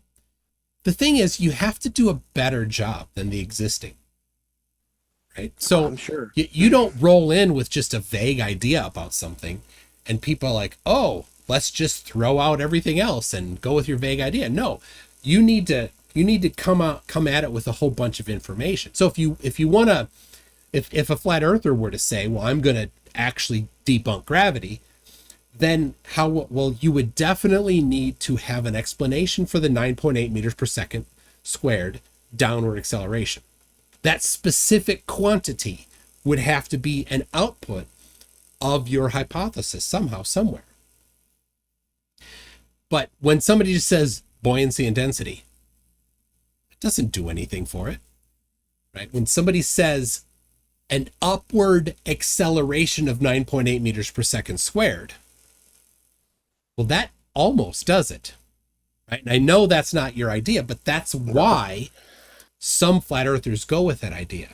the thing is, you have to do a better job than the existing, right? So I'm sure you don't roll in with just a vague idea about something and people are like, oh, let's just throw out everything else and go with your vague idea. No, you need to come at it with a whole bunch of information. So if a flat earther were to say, well, I'm going to actually debunk gravity, then you would definitely need to have an explanation for the 9.8 meters per second squared downward acceleration. That specific quantity would have to be an output of your hypothesis somehow, somewhere. But when somebody just says buoyancy and density, it doesn't do anything for it, right? When somebody says an upward acceleration of 9.8 meters per second squared, well, that almost does it, right? And I know that's not your idea, but that's why some flat earthers go with that idea.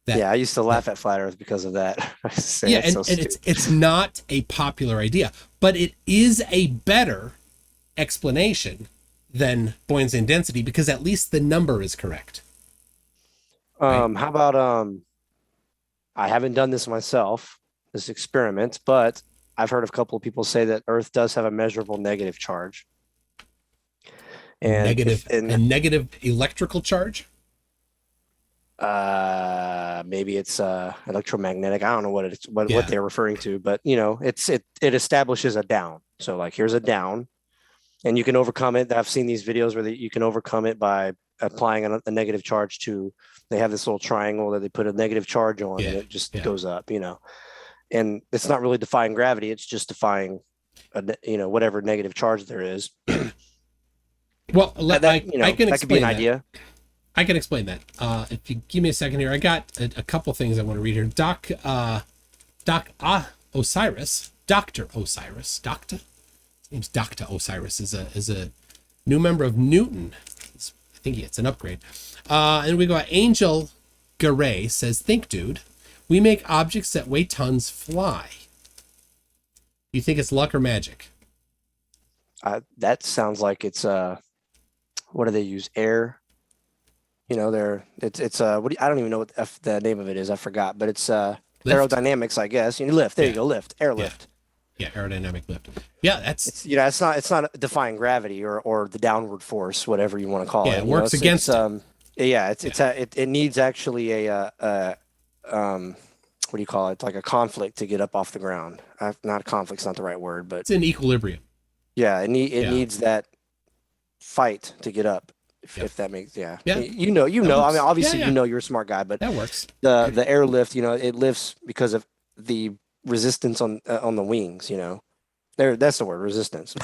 I used to laugh at flat Earth because of that. It's not a popular idea, but it is a better explanation than buoyancy and density, because at least the number is correct. Right? How about I haven't done this myself, this experiment, but I've heard a couple of people say that Earth does have a measurable negative charge. And a negative electrical charge? Maybe it's electromagnetic. I don't know what they're referring to, but it establishes a down. So like, here's a down, and you can overcome it. I've seen these videos where you can overcome it by applying a negative charge to. They have this little triangle that they put a negative charge on, and it just goes up. And it's not really defying gravity. It's just defying, whatever negative charge there is. Well, I can explain that could be an idea. I can explain that. If you give me a second here, I got a couple things I want to read here. Osiris, Dr. Osiris, Doctor? His name's Dr. Osiris, is a new member of Newton. I think it's an upgrade. And we go, Angel Garay says, think, dude, we make objects that weigh tons fly. You think it's luck or magic? That sounds like it's, what do they use? Air? I don't even know what the name of it is. I forgot, but it's aerodynamics, I guess. Lift. There you go. Lift. Airlift. Yeah, aerodynamic lift. Yeah, it's it's not defying gravity or the downward force, whatever you want to call it. It works against it. It needs actually a what do you call it? Like a conflict to get up off the ground. Not conflict's not the right word, but it's in equilibrium. Yeah, it needs that fight to get up. If that makes I mean, obviously you're a smart guy, but that works. The airlift, it lifts because of the resistance on the wings. That's the word, resistance.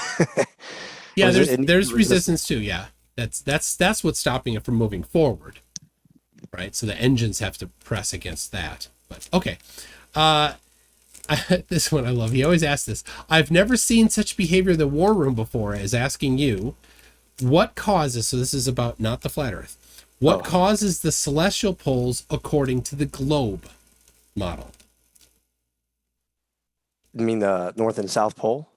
Yeah, there's resistance too. Yeah, that's what's stopping it from moving forward, right? So the engines have to press against that. But okay, this one I love. He always asks this. I've never seen such behavior in the war room before as asking you. What causes, so this is about not the flat earth, what causes the celestial poles according to the globe model? You mean the North and South Pole?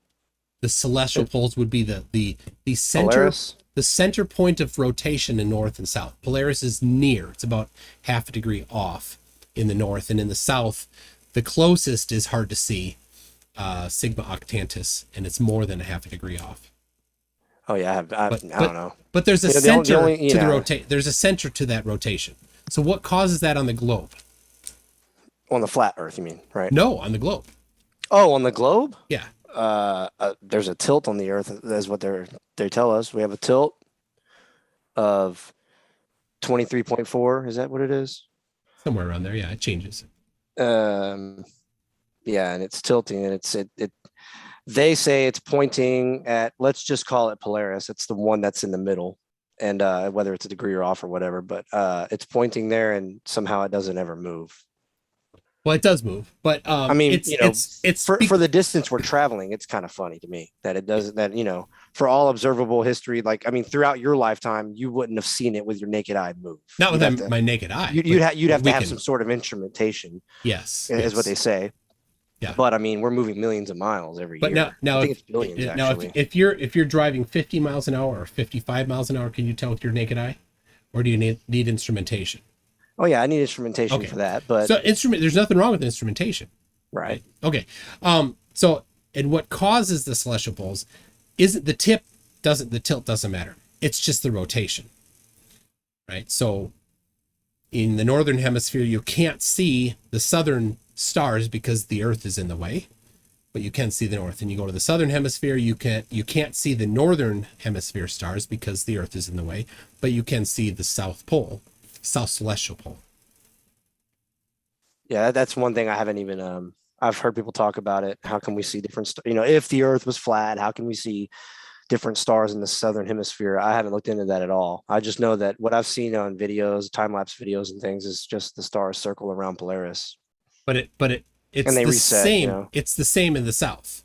The celestial poles would be the center, Polaris? The center point of rotation in North and South. Polaris is near, it's about half a degree off in the North, and in the South, the closest is hard to see, Sigma Octantis, and it's more than a half a degree off. Oh yeah, I don't know. But there's a center to the rotate. There's a center to that rotation. So what causes that on the globe? On the flat Earth, you mean, right? No, on the globe. Oh, on the globe? Yeah. There's a tilt on the Earth. That's what they tell us. We have a tilt of 23.4. Is that what it is? Somewhere around there. Yeah, it changes. Yeah, and it's tilting, and it. They say it's pointing at, let's just call it Polaris. It's the one that's in the middle, and whether it's a degree or off or whatever, but it's pointing there, and somehow it doesn't ever move. Well, it does move, but I mean, it's for the distance we're traveling. It's kind of funny to me that it doesn't. That for all observable history, like throughout your lifetime, you wouldn't have seen it with your naked eye move. Not with my naked eye. You'd have to have some sort of instrumentation. Yes, is what they say. Yeah, but I mean, we're moving millions of miles every year. But now, I think it's billions, actually. if you're driving 50 miles an hour or 55 miles an hour, can you tell with your naked eye, or do you need instrumentation? Oh yeah, I need instrumentation for that. But so there's nothing wrong with instrumentation, right? Okay. So and what causes the celestial poles isn't the tilt doesn't matter. It's just the rotation, right? So in the northern hemisphere, you can't see the southern stars because the Earth is in the way. but you can see the north. And you go to the southern hemisphere, you can't see the northern hemisphere stars because the Earth is in the way, but you can see the South Pole, South Celestial Pole. Yeah, that's one thing I haven't even I've heard people talk about it. How can we see different if the Earth was flat, how can we see different stars in the southern hemisphere? I haven't looked into that at all. I just know that what I've seen on videos, time-lapse videos and things is just the stars circle around Polaris. But it's And they the reset, same. It's the same in the south.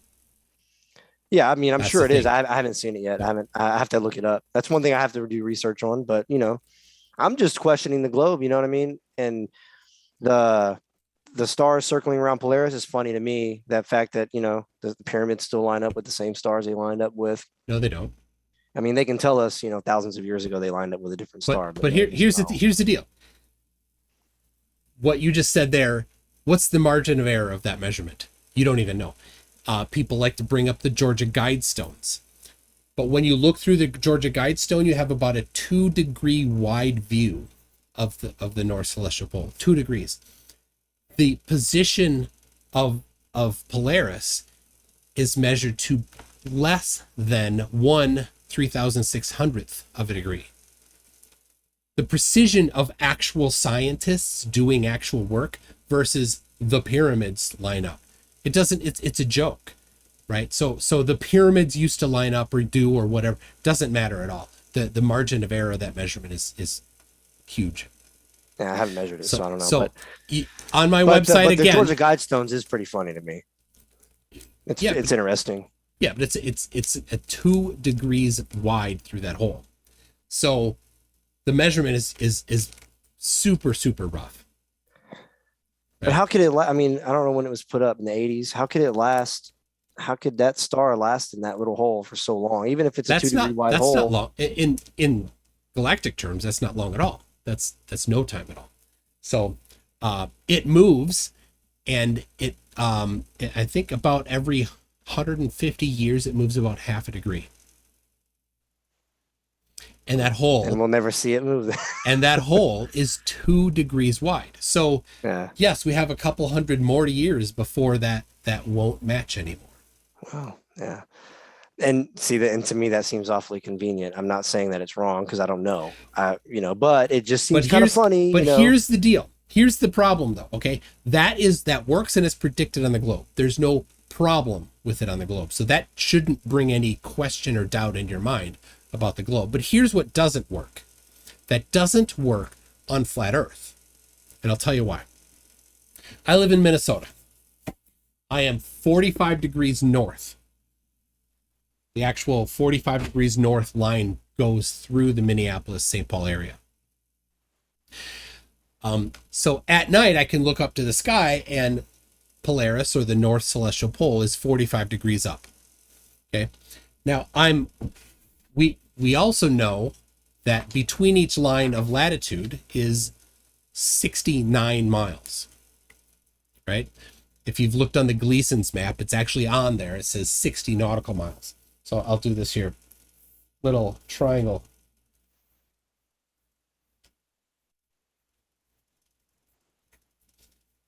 Yeah, I mean, I'm That's sure the it is. thing. I haven't seen it yet. I have to look it up. That's one thing I have to do research on, but I'm just questioning the globe, you know what I mean? And the stars circling around Polaris is funny to me. That fact that, the pyramids still line up with the same stars they lined up with. No, they don't. I mean, they can tell us, thousands of years ago they lined up with a different star. But here's the deal. What you just said there, what's the margin of error of that measurement? You don't even know. People like to bring up the Georgia Guidestones. But when you look through the Georgia Guidestone, you have about a 2-degree wide view of the North Celestial Pole. 2 degrees. The position of Polaris is measured to less than 1/3600th of a degree. The precision of actual scientists doing actual work versus the pyramids line up. It's a joke, right? So the pyramids used to line up or do or whatever, doesn't matter at all. The margin of error of that measurement is huge. Yeah, I haven't measured it, so I don't know. So on my website but again, the Georgia Guidestones is pretty funny to me. It's interesting. Yeah, but it's a 2 degrees wide through that hole. So the measurement is super, super rough. But how could it? I mean, I don't know when it was put up in the 80s. How could it last? How could that star last in that little hole for so long? Even if it's a 2-degree wide hole. That's not long. In galactic terms, that's not long at all. That's no time at all. So it moves, and I think about every 150 years it moves about half a degree. And that hole, and we'll never see it move. And that hole is 2 degrees wide. So yes, we have a couple hundred more years before that won't match anymore. Wow. Yeah. And to me that seems awfully convenient. I'm not saying that it's wrong because I don't know. But it just seems kind of funny. But here's the deal. Here's the problem though. Okay. That works and is predicted on the globe. There's no problem with it on the globe. So that shouldn't bring any question or doubt in your mind about the globe. But here's what doesn't work. That doesn't work on flat Earth. And I'll tell you why. I live in Minnesota. I am 45 degrees north. The actual 45 degrees north line goes through the Minneapolis-St. Paul area. So at night, I can look up to the sky and Polaris, or the North Celestial Pole, is 45 degrees up. Okay. Now we also know that between each line of latitude is 69 miles, right? If you've looked on the Gleason's map, it's actually on there. It says 60 nautical miles. So I'll do this here. Little triangle.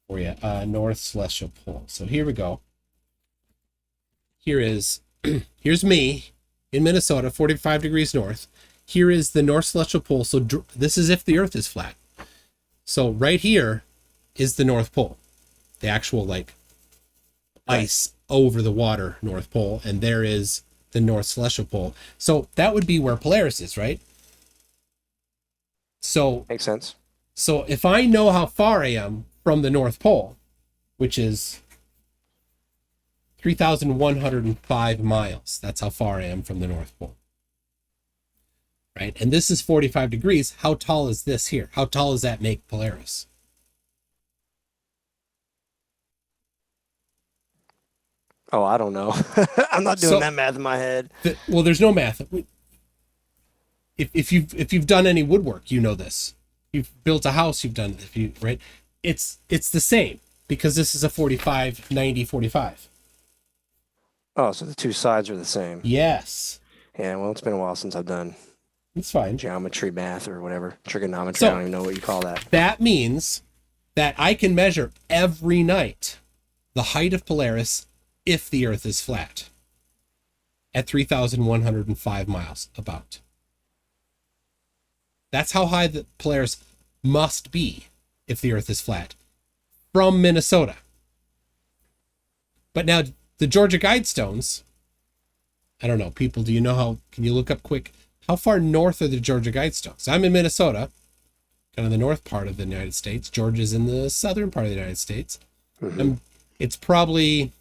For you, North Celestial Pole. So here we go. Here's me in Minnesota, 45 degrees north. Here is the North Celestial Pole. So this is if the Earth is flat. So right here is the North Pole, the actual ice over the water North Pole, and there is the North Celestial Pole. So that would be where Polaris is, right? So makes sense. So if I know how far I am from the North Pole, which is 3,105 miles, that's how far I am from the North Pole. Right? And this is 45 degrees. How tall is this here? How tall does that make Polaris? Oh, I don't know. I'm not doing that math in my head. Well, there's no math. If you've done any woodwork, you know this. You've built a house, you've done it, right? It's the same because this is a 45, 90, 45. Oh, so the two sides are the same. Yes. Yeah, well, it's been a while since I've done it's fine. Geometry, math, or whatever. Trigonometry, I don't even know what you call that. That means that I can measure every night the height of Polaris if the Earth is flat at 3,105 miles about. That's how high the Polaris must be if the Earth is flat from Minnesota. But now the Georgia Guidestones, I don't know, people, do you know how, can you look up quick, how far north are the Georgia Guidestones? I'm in Minnesota, kind of the north part of the United States. Georgia's in the southern part of the United States. Mm-hmm. It's probably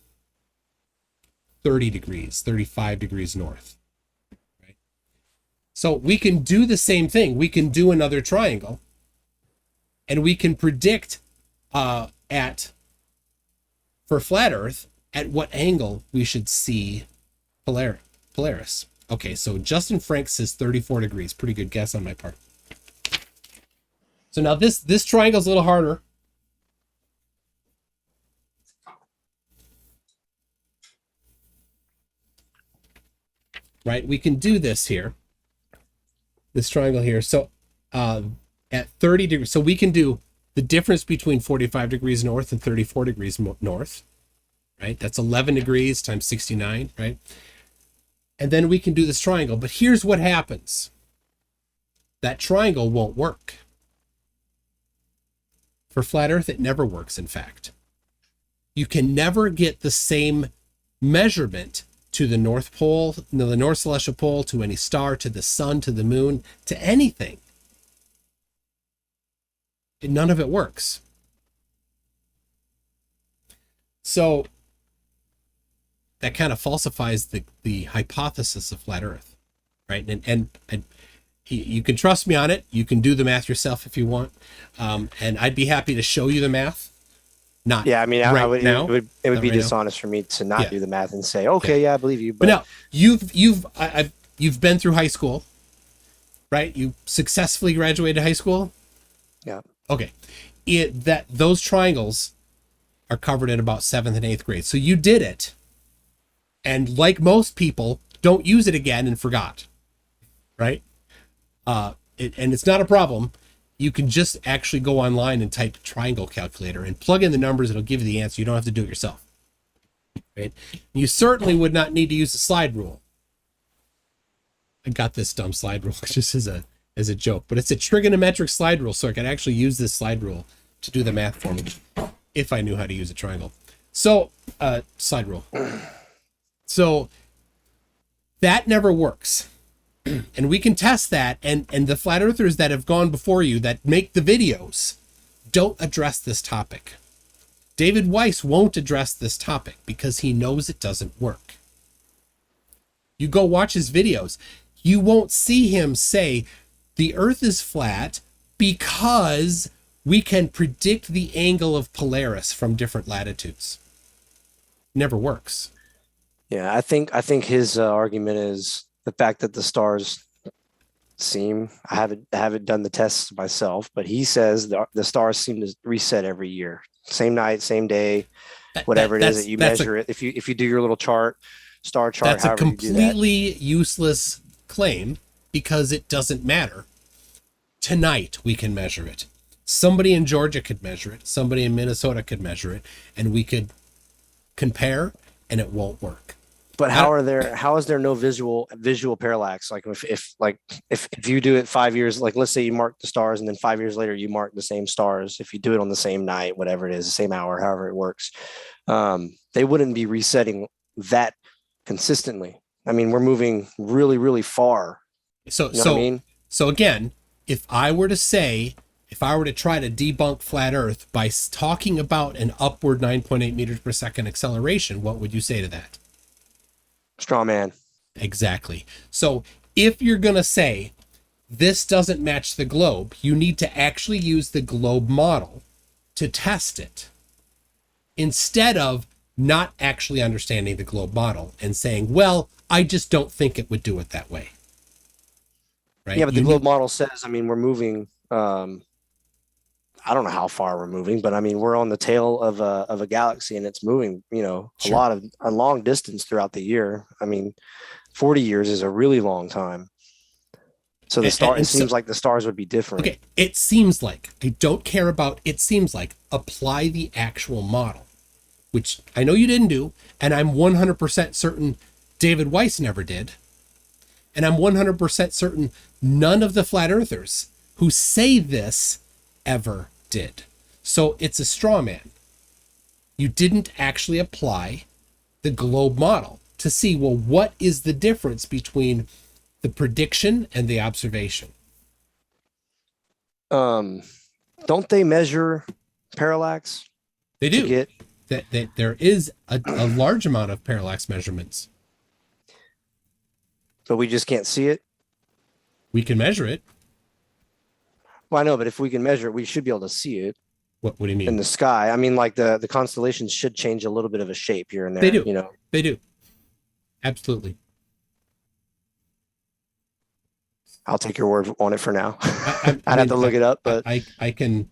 30 degrees, 35 degrees north. Right? So we can do the same thing. We can do another triangle, and we can predict for flat Earth at what angle we should see Polaris. Okay, so Justin Frank says 34 degrees. Pretty good guess on my part. So now this triangle's a little harder. Right, we can do this here. This triangle here. So at 30 degrees, so we can do the difference between 45 degrees north and 34 degrees north. Right, that's 11 degrees times 69, right? And then we can do this triangle. But here's what happens. That triangle won't work. For flat Earth, it never works, in fact. You can never get the same measurement to the North Pole, the North Celestial Pole, to any star, to the sun, to the moon, to anything. None of it works. So that kind of falsifies the hypothesis of flat Earth, right? And you can trust me on it. You can do the math yourself if you want, and I'd be happy to show you the math. Not yeah, I mean, right I would, now. it would be right dishonest for me to not Yeah. do the math and say, okay, yeah, I believe you. But now you've been through high school, right? You successfully graduated high school. Yeah. Okay. Those triangles are covered in about 7th and 8th grade. So you did it, and like most people, don't use it again and forgot, right? And it's not a problem. You can just actually go online and type triangle calculator and plug in the numbers. It'll give you the answer. You don't have to do it yourself. Right? You certainly would not need to use the slide rule. I got this dumb slide rule just as a joke, but it's a trigonometric slide rule, so I can actually use this slide rule to do the math for me if I knew how to use a triangle. So, slide rule. So that never works. And we can test that, and the flat earthers that have gone before you that make the videos don't address this topic. David Weiss won't address this topic because he knows it doesn't work. You go watch his videos, you won't see him say the Earth is flat because we can predict the angle of Polaris from different latitudes. Never works. Yeah, I think his argument is the fact that the stars seem, I haven't done the tests myself, but he says the stars seem to reset every year, same night, same day, whatever it is that you measure it. If you do your little chart, star chart, that's a completely useless claim because it doesn't matter. Tonight we can measure it. Somebody in Georgia could measure it. Somebody in Minnesota could measure it, and we could compare, and it won't work. But how is there no visual parallax? Like if you do it 5 years, like let's say you mark the stars and then 5 years later you mark the same stars. If you do it on the same night, whatever it is, the same hour, however it works, they wouldn't be resetting that consistently. I mean, we're moving really, really far. So you know what I mean? So again, if I were to try to debunk flat Earth by talking about an upward 9.8 meters per second acceleration, what would you say to that? Straw man. Exactly. So if you're going to say this doesn't match the globe, you need to actually use the globe model to test it instead of not actually understanding the globe model and saying, well, I just don't think it would do it that way. Right? Yeah, but the globe model says, I mean, we're moving, I don't know how far we're moving, but I mean, we're on the tail of a galaxy and it's moving, Sure. a long distance throughout the year. I mean, 40 years is a really long time. So it seems like the stars would be different. Okay. It seems like, I don't care about, it seems like, apply the actual model. which I know you didn't do, and I'm 100% certain David Weiss never did, and I'm 100% certain none of the flat earthers who say this ever did. So it's a straw man. You didn't actually apply the globe model to see, well, what is the difference between the prediction and the observation? Don't they measure parallax? They do. To get that there is a large amount of parallax measurements. But we just can't see it. We can measure it. Well, I know, but if we can measure it, we should be able to see it. What do you mean? In the sky. I mean, like the constellations should change a little bit of a shape here and there. They do. You know, They do. Absolutely. I'll take your word on it for now. I'd have to look it up, but I can.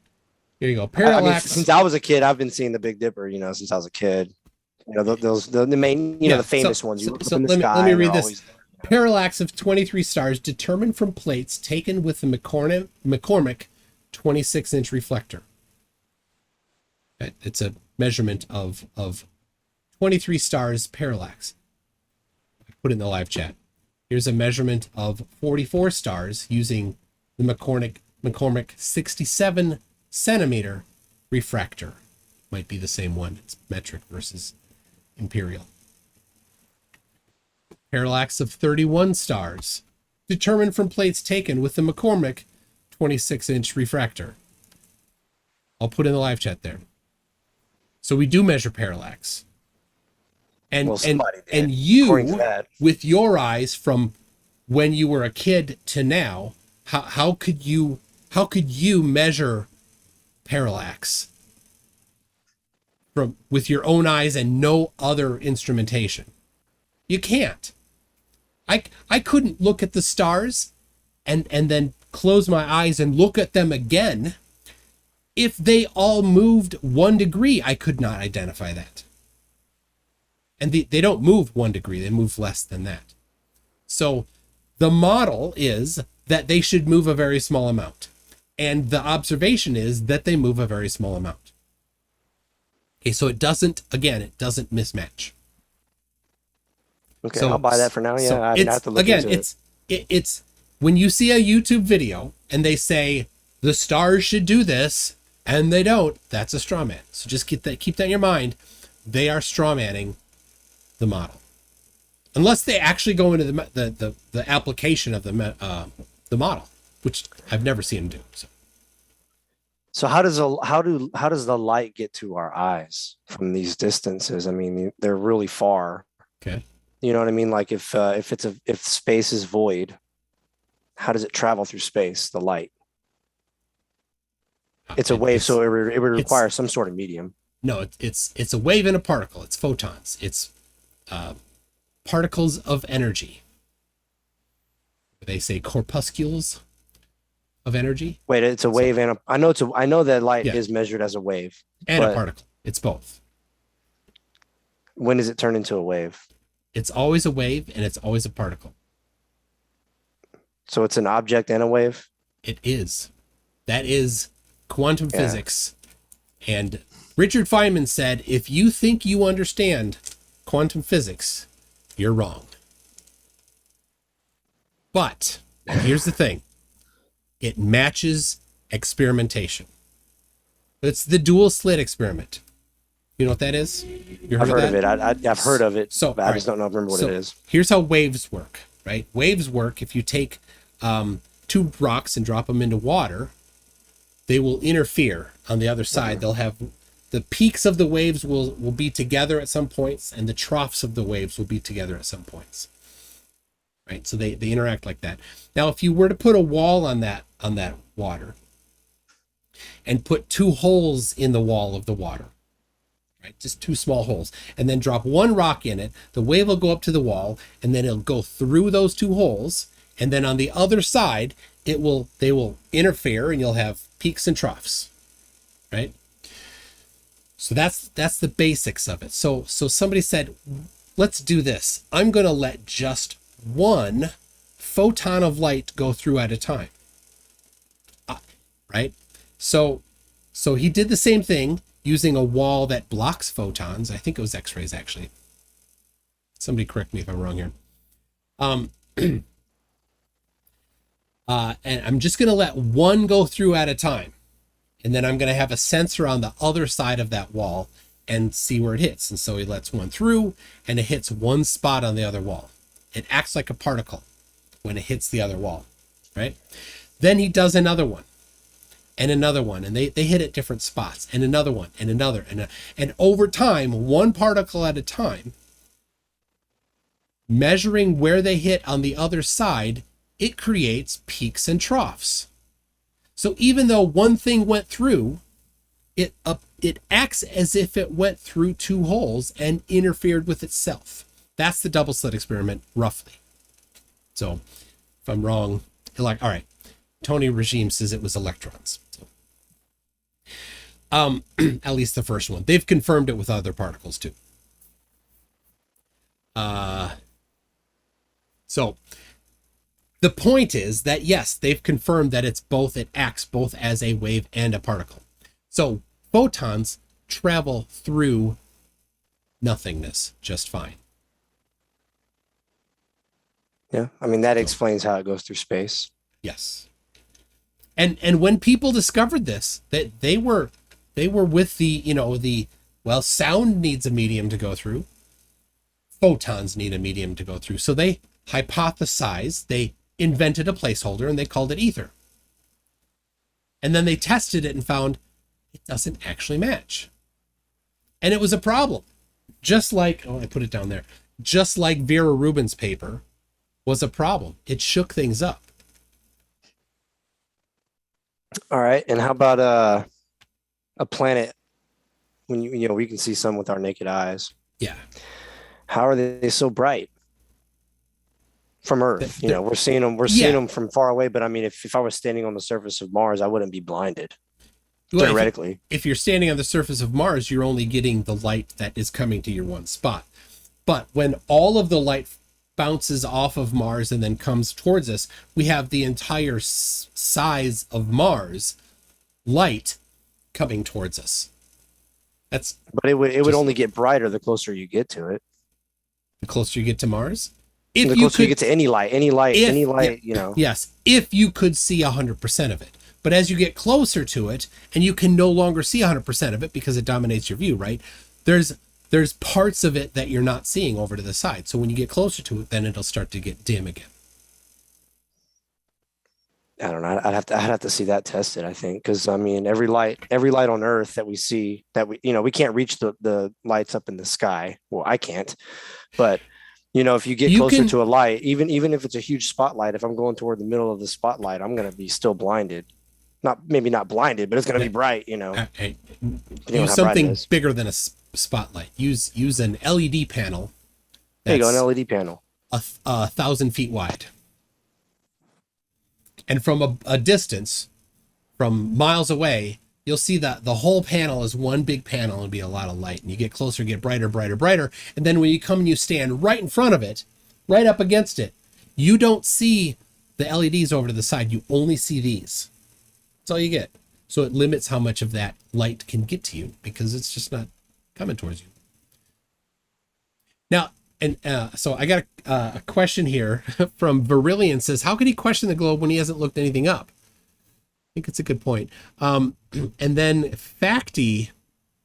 Here you go. I mean, Parallax. since I was a kid, I've been seeing the Big Dipper. You know, since I was a kid. You know, the main, you know, the famous ones. You look up in the sky. Let me read they're this. always there. Parallax of 23 stars determined from plates taken with the McCormick 26-inch reflector. It's a measurement of 23 stars parallax. I put it in the live chat. Here's a measurement of 44 stars using the McCormick 67 centimeter refractor. Might be the same one. It's metric versus imperial. Parallax of 31 stars, determined from plates taken with the McCormick 26-inch refractor. I'll put in the live chat there. So we do measure parallax. And Well, and you, according to that. with your eyes from when you were a kid to now, how could you measure parallax with your own eyes and no other instrumentation? You can't. I couldn't look at the stars and then close my eyes and look at them again. If they all moved 1 degree, I could not identify that. And they don't move 1 degree, they move less than that. So the model is that they should move a very small amount. And the observation is that they move a very small amount. Okay, so it doesn't mismatch. Okay, So- I'll buy that for now. Yeah, so I have to look again, into it. it's when you see a YouTube video and they say the stars should do this and they don't, that's a straw man. So just keep that in your mind. They are straw manning the model, unless they actually go into the application of the model, which I've never seen them do. So how does the light get to our eyes from these distances? I mean, they're really far. Okay. You know what I mean? Like if space is void, how does it travel through space? The light. It's a wave, so it would require some sort of medium. No, it's a wave and a particle. It's photons. It's particles of energy. They say corpuscles of energy. Wait, it's a wave and I know that light Yeah. is measured as a wave. And a but particle. It's both. When does it turn into a wave? It's always a wave and it's always a particle. So it's an object and a wave? It is. That is quantum physics. And Richard Feynman said, if you think you understand quantum physics, you're wrong. But here's the thing. It matches experimentation. It's the dual slit experiment. You know what that is? I've heard of it. I've heard of it, So, but I just don't remember what it is. Here's how waves work, right? Waves work if you take 2 rocks and drop them into water, they will interfere on the other side. They'll have the peaks of the waves will be together at some points, and the troughs of the waves will be together at some points. Right? So they interact like that. Now, if you were to put a wall on that water and put 2 holes in the wall of the water, right? Just 2 small holes, and then drop 1 rock in it, the wave will go up to the wall, and then it'll go through those 2 holes, and then on the other side, they will interfere, and you'll have peaks and troughs, right? So that's the basics of it. So somebody said, let's do this. I'm going to let just 1 photon of light go through at a time, right? So he did the same thing. using a wall that blocks photons. I think it was X-rays, actually. Somebody correct me if I'm wrong here. And I'm just going to let one go through at a time. And then I'm going to have a sensor on the other side of that wall and see where it hits. And so he lets one through and it hits one spot on the other wall. It acts like a particle when it hits the other wall, right? Then he does another one and another one, and they hit at different spots, and another one and another. And over time, one particle at a time, measuring where they hit on the other side, it creates peaks and troughs. So even though one thing went through, it acts as if it went through two holes and interfered with itself. That's the double slit experiment, roughly. So if I'm wrong, all right, Tony Regime says it was electrons. So, at least the first one. They've confirmed it with other particles too. So the point is that, yes, they've confirmed that it acts both as a wave and a particle. So photons travel through nothingness just fine. Yeah, I mean, that explains how it goes through space. Yes. And when people discovered this, that they were with the sound needs a medium to go through. Photons need a medium to go through. So they hypothesized, they invented a placeholder, and they called it ether. And then they tested it and found it doesn't actually match. And it was a problem. Just like, I put it down there, just like Vera Rubin's paper was a problem. It shook things up. All right. And how about a planet when we can see some with our naked eyes? Yeah. How are they so bright? From Earth, we're seeing them from far away, but I mean, if I was standing on the surface of Mars, I wouldn't be blinded. Well, theoretically. If you're standing on the surface of Mars, you're only getting the light that is coming to your one spot. But when all of the light bounces off of Mars and then comes towards us, we have the entire size of Mars light coming towards us. But it would only get brighter the closer you get to it. The closer you get to Mars? The closer you get to any light, Yes, if you could see 100% of it. But as you get closer to it, and you can no longer see 100% of it because it dominates your view, right? There's parts of it that you're not seeing over to the side. So when you get closer to it, then it'll start to get dim again. I don't know. I'd have to see that tested, I think, because I mean, every light on Earth that we see, that we can't reach the lights up in the sky. Well, I can't, but if you get closer to a light, even if it's a huge spotlight, if I'm going toward the middle of the spotlight, I'm going to be still blinded. Maybe not blinded, but it's going to be bright. Use something bigger than a spotlight. Use an LED panel. There you go, an LED panel. 1,000 feet wide. And from a distance, from miles away, you'll see that the whole panel is one big panel and be a lot of light. And you get closer, get brighter, brighter, brighter. And then when you come and you stand right in front of it, right up against it, you don't see the LEDs over to the side. You only see these. That's all you get. So it limits how much of that light can get to you because it's just not coming towards you. Now, and so I got a question here from Virillion. Says, how could he question the globe when he hasn't looked anything up? I think it's a good point. And then Facty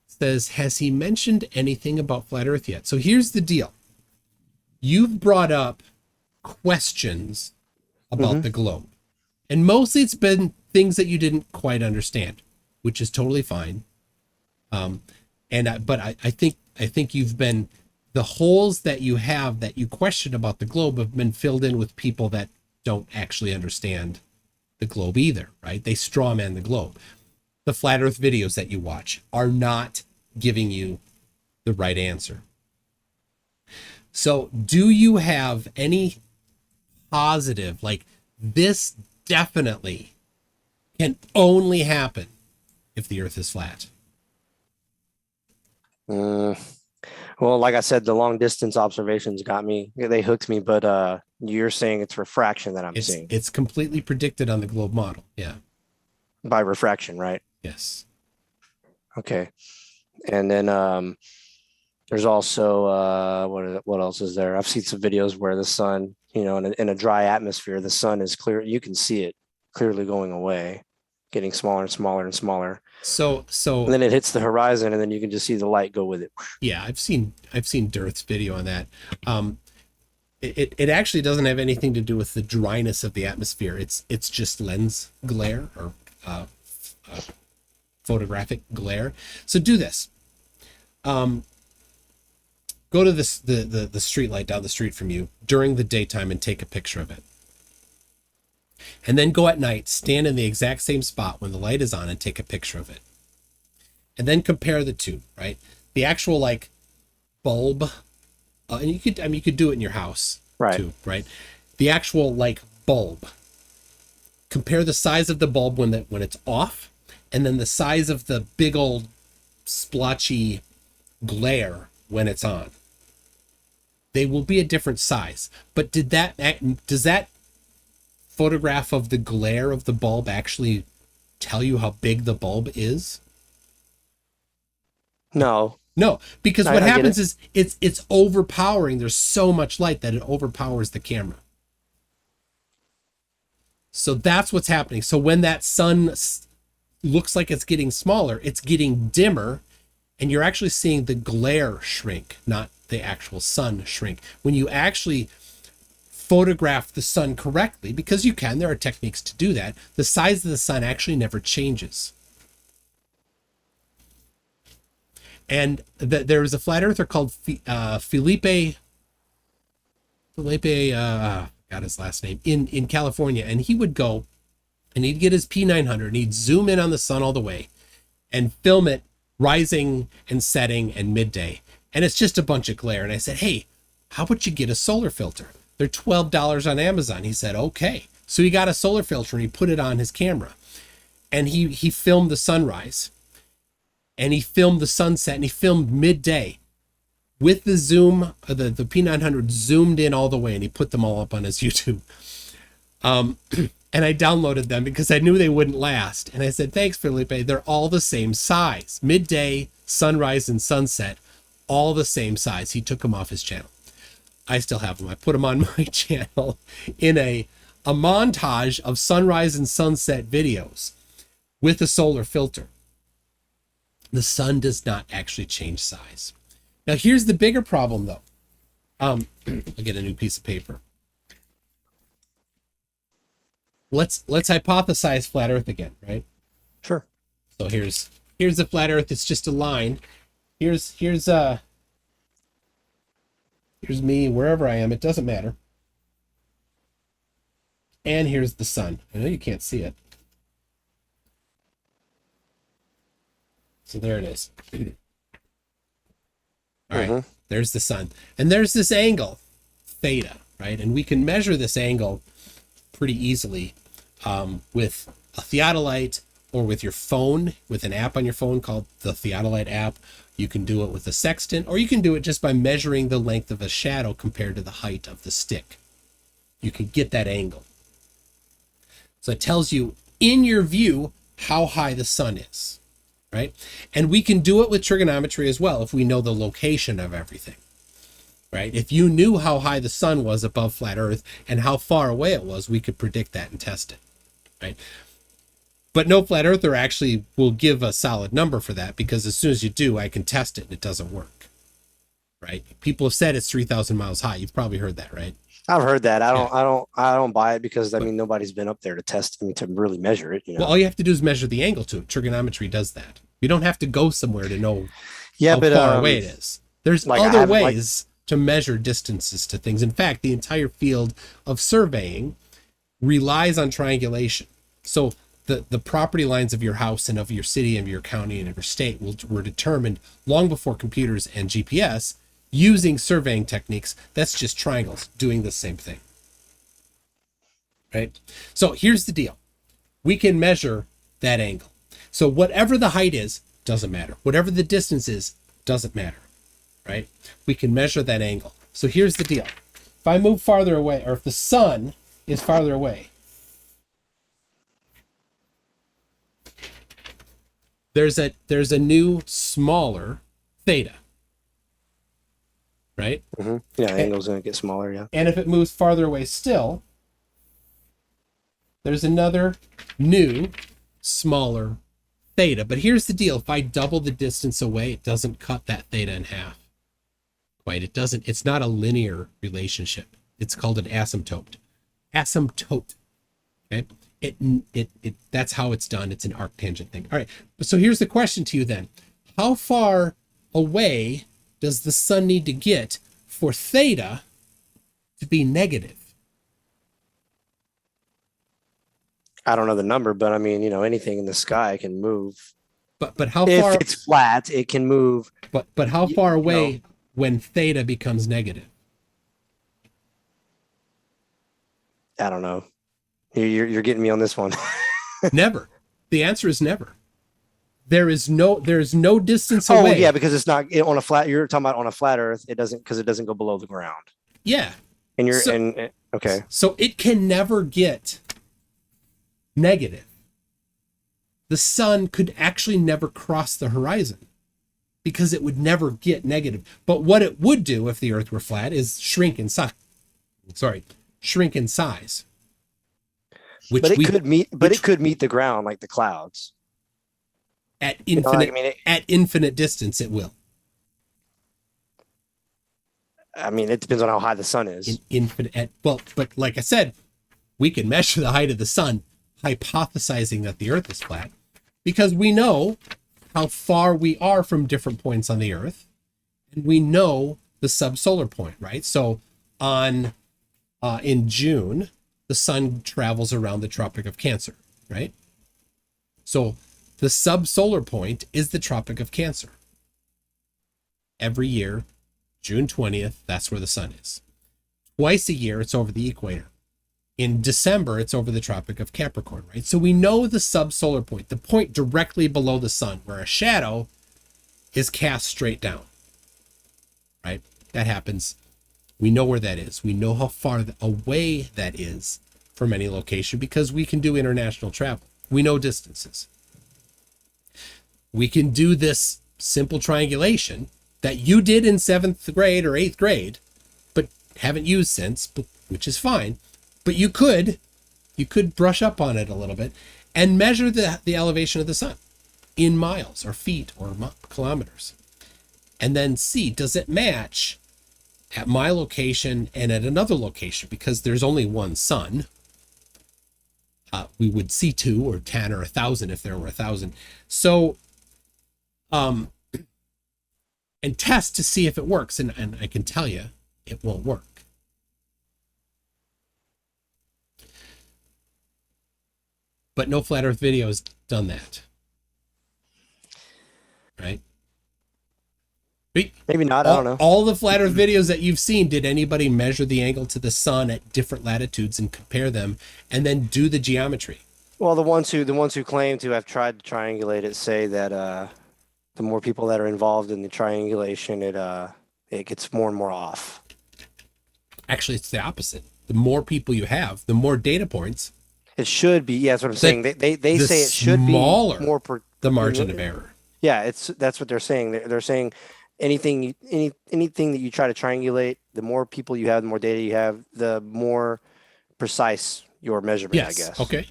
says, has he mentioned anything about flat Earth yet? So here's the deal. You've brought up questions about the globe. And mostly it's been things that you didn't quite understand, which is totally fine. But I think you've been, the holes that you have that you question about the globe have been filled in with people that don't actually understand the globe either, right? They strawman the globe. The flat Earth videos that you watch are not giving you the right answer. So do you have any positive, like this definitely can only happen if the Earth is flat? Well, like I said, the long distance observations got me. They hooked me, but you're saying it's refraction that I'm seeing. It's completely predicted on the globe model. Yeah. By refraction, right? Yes. Okay. And then there's also what else is there? I've seen some videos where the sun, in a dry atmosphere, the sun is clear. You can see it clearly going away, getting smaller and smaller and smaller. So And then it hits the horizon, and then you can just see the light go with it. yeah, I've seen Dirth's video on that. It actually doesn't have anything to do with the dryness of the atmosphere. It's just lens glare or photographic glare. So do this. Go to the street light down the street from you during the daytime and take a picture of it. And then go at night, stand in the exact same spot when the light is on and take a picture of it. And then compare the two, right? The actual like bulb, and you could do it in your house right. too, right? The actual like bulb. Compare the size of the bulb when it's off, and then the size of the big old splotchy glare when it's on. They will be a different size. But does that photograph of the glare of the bulb actually tell you how big the bulb is? No, because what happens is it's overpowering. There's so much light that it overpowers the camera. So that's what's happening. So when that sun looks like it's getting smaller, it's getting dimmer, and you're actually seeing the glare shrink, not the actual sun shrink. When you actually photograph the sun correctly, because there are techniques to do that, the size of the sun actually never changes. And there was a flat earther called Felipe, got his last name, in California, and he would go and he'd get his P900 and he'd zoom in on the sun all the way and film it rising and setting and midday. And it's just a bunch of glare. And I said, hey, how about you get a solar filter? They're $12 on Amazon. He said, okay. So he got a solar filter and he put it on his camera. And he filmed the sunrise. And he filmed the sunset. And he filmed midday with the zoom, the P900 zoomed in all the way. And he put them all up on his YouTube. And I downloaded them because I knew they wouldn't last. And I said, thanks, Felipe. They're all the same size. Midday, sunrise, and sunset, all the same size. He took them off his channel. I still have them. I put them on my channel in a montage of sunrise and sunset videos with a solar filter. The sun does not actually change size. Now, here's the bigger problem, though. I'll get a new piece of paper. Let's hypothesize flat Earth again, right? Sure. So here's the flat Earth. It's just a line. Here's me wherever I am. It doesn't matter. And here's the sun. I know you can't see it. So there it is. All right. There's the sun. And there's this angle, theta, right? And we can measure this angle pretty easily with a theodolite or with your phone, with an app on your phone called the Theodolite app. You can do it with a sextant, or you can do it just by measuring the length of a shadow compared to the height of the stick. You can get that angle. So it tells you in your view how high the sun is, right? And we can do it with trigonometry as well if we know the location of everything, right? If you knew how high the sun was above flat Earth and how far away it was, we could predict that and test it, right? But no flat earther actually will give a solid number for that, because as soon as you do, I can test it and it doesn't work, right? People have said it's 3,000 miles high. You've probably heard that, right? I've heard that. I don't buy it because nobody's been up there to test to really measure it. Well, all you have to do is measure the angle to it. Trigonometry does that. You don't have to go somewhere to know how far away it is. There's other ways to measure distances to things. In fact, the entire field of surveying relies on triangulation. So the property lines of your house and of your city and of your county and of your state were determined long before computers and GPS using surveying techniques. That's just triangles doing the same thing, right? So here's the deal. We can measure that angle. So whatever the height is, doesn't matter. Whatever the distance is, doesn't matter, right? We can measure that angle. So here's the deal. If I move farther away, or if the sun is farther away, there's a new smaller theta, right? Mm-hmm. Yeah, the angle's going to get smaller, yeah. And if it moves farther away still, there's another new, smaller theta. But here's the deal. If I double the distance away, it doesn't cut that theta in half. Right? It doesn't. It's not a linear relationship. It's called an asymptote. Asymptote. Okay? That's how it's done. It's an arctangent thing. All right. So here's the question to you then. How far away does the sun need to get for theta to be negative? I don't know the number, but I mean, anything in the sky can move. But how If far? it's flat, it can move. But how far away when theta becomes negative? I don't know. You're getting me on this one. Never. The answer is never. There is no distance Oh away. yeah, because it's not on a flat. You're talking about on a flat Earth. It doesn't go below the ground. Yeah. And okay. So it can never get negative. The sun could actually never cross the horizon because it would never get negative. But what it would do if the Earth were flat is shrink in size. Shrink in size. It could meet the ground like the clouds. At infinite distance, it will. I mean, it depends on how high the sun is. But like I said, we can measure the height of the sun, hypothesizing that the Earth is flat, because we know how far we are from different points on the Earth, and we know the subsolar point, right? So in June, the sun travels around the Tropic of Cancer, right? So the subsolar point is the Tropic of Cancer. Every year, June 20th, that's where the sun is. Twice a year, it's over the equator. In December, it's over the Tropic of Capricorn, right? So we know the subsolar point, the point directly below the sun, where a shadow is cast straight down, right? That happens. We know where that is. We know how far away that is from any location because we can do international travel. We know distances. We can do this simple triangulation that you did in 7th grade or 8th grade, but haven't used since, which is fine. But you could brush up on it a little bit and measure the elevation of the sun in miles or feet or kilometers. And then see, does it match at my location and at another location? Because there's only one sun. We would see 2 or 10 or 1,000 if there were 1,000. So, and test to see if it works. And I can tell you, it won't work. But no flat Earth video has done that. Right? Maybe not. I don't know. All the flat Earth videos that you've seen, did anybody measure the angle to the sun at different latitudes and compare them and then do the geometry? Well, the ones who claim to have tried to triangulate it say that the more people that are involved in the triangulation, it gets more and more off. Actually, it's the opposite. The more people you have, the more data points. It should be. Yeah, that's what I'm saying. They say it should be more the margin of error. Yeah, that's what they're saying. They're saying anything that you try to triangulate, the more people you have, the more data you have, the more precise your measurement, Yes. I guess. Okay.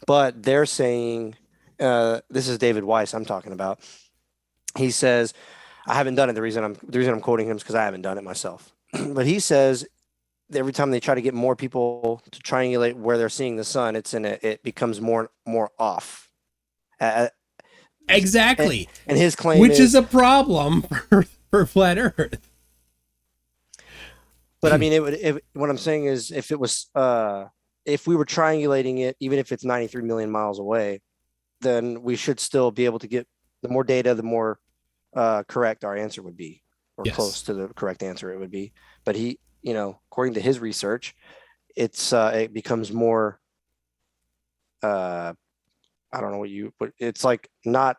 But they're saying, this is David Weiss I'm talking about. He says, I haven't done it. The reason I'm quoting him is because I haven't done it myself. But he says every time they try to get more people to triangulate where they're seeing the sun, it becomes more off. Exactly. And his claim which is a problem for flat Earth. But I mean, what I'm saying is if it was, if we were triangulating it, even if it's 93 million miles away, then we should still be able to get the more data, the more correct our answer would be, or Yes. close to the correct answer it would be. But he, according to his research, it becomes more, I don't know but it's like not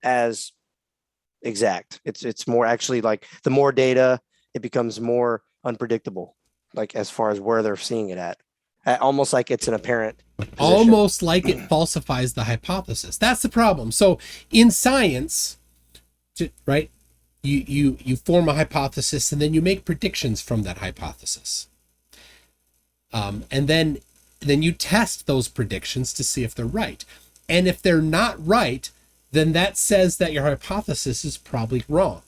as exact. It's more actually like the more data, it becomes more unpredictable, like as far as where they're seeing it at almost like it's an apparent position. Almost like it falsifies the hypothesis. That's the problem. So in science, right? You form a hypothesis, and then you make predictions from that hypothesis. And then you test those predictions to see if they're right. And if they're not right, then that says that your hypothesis is probably wrong.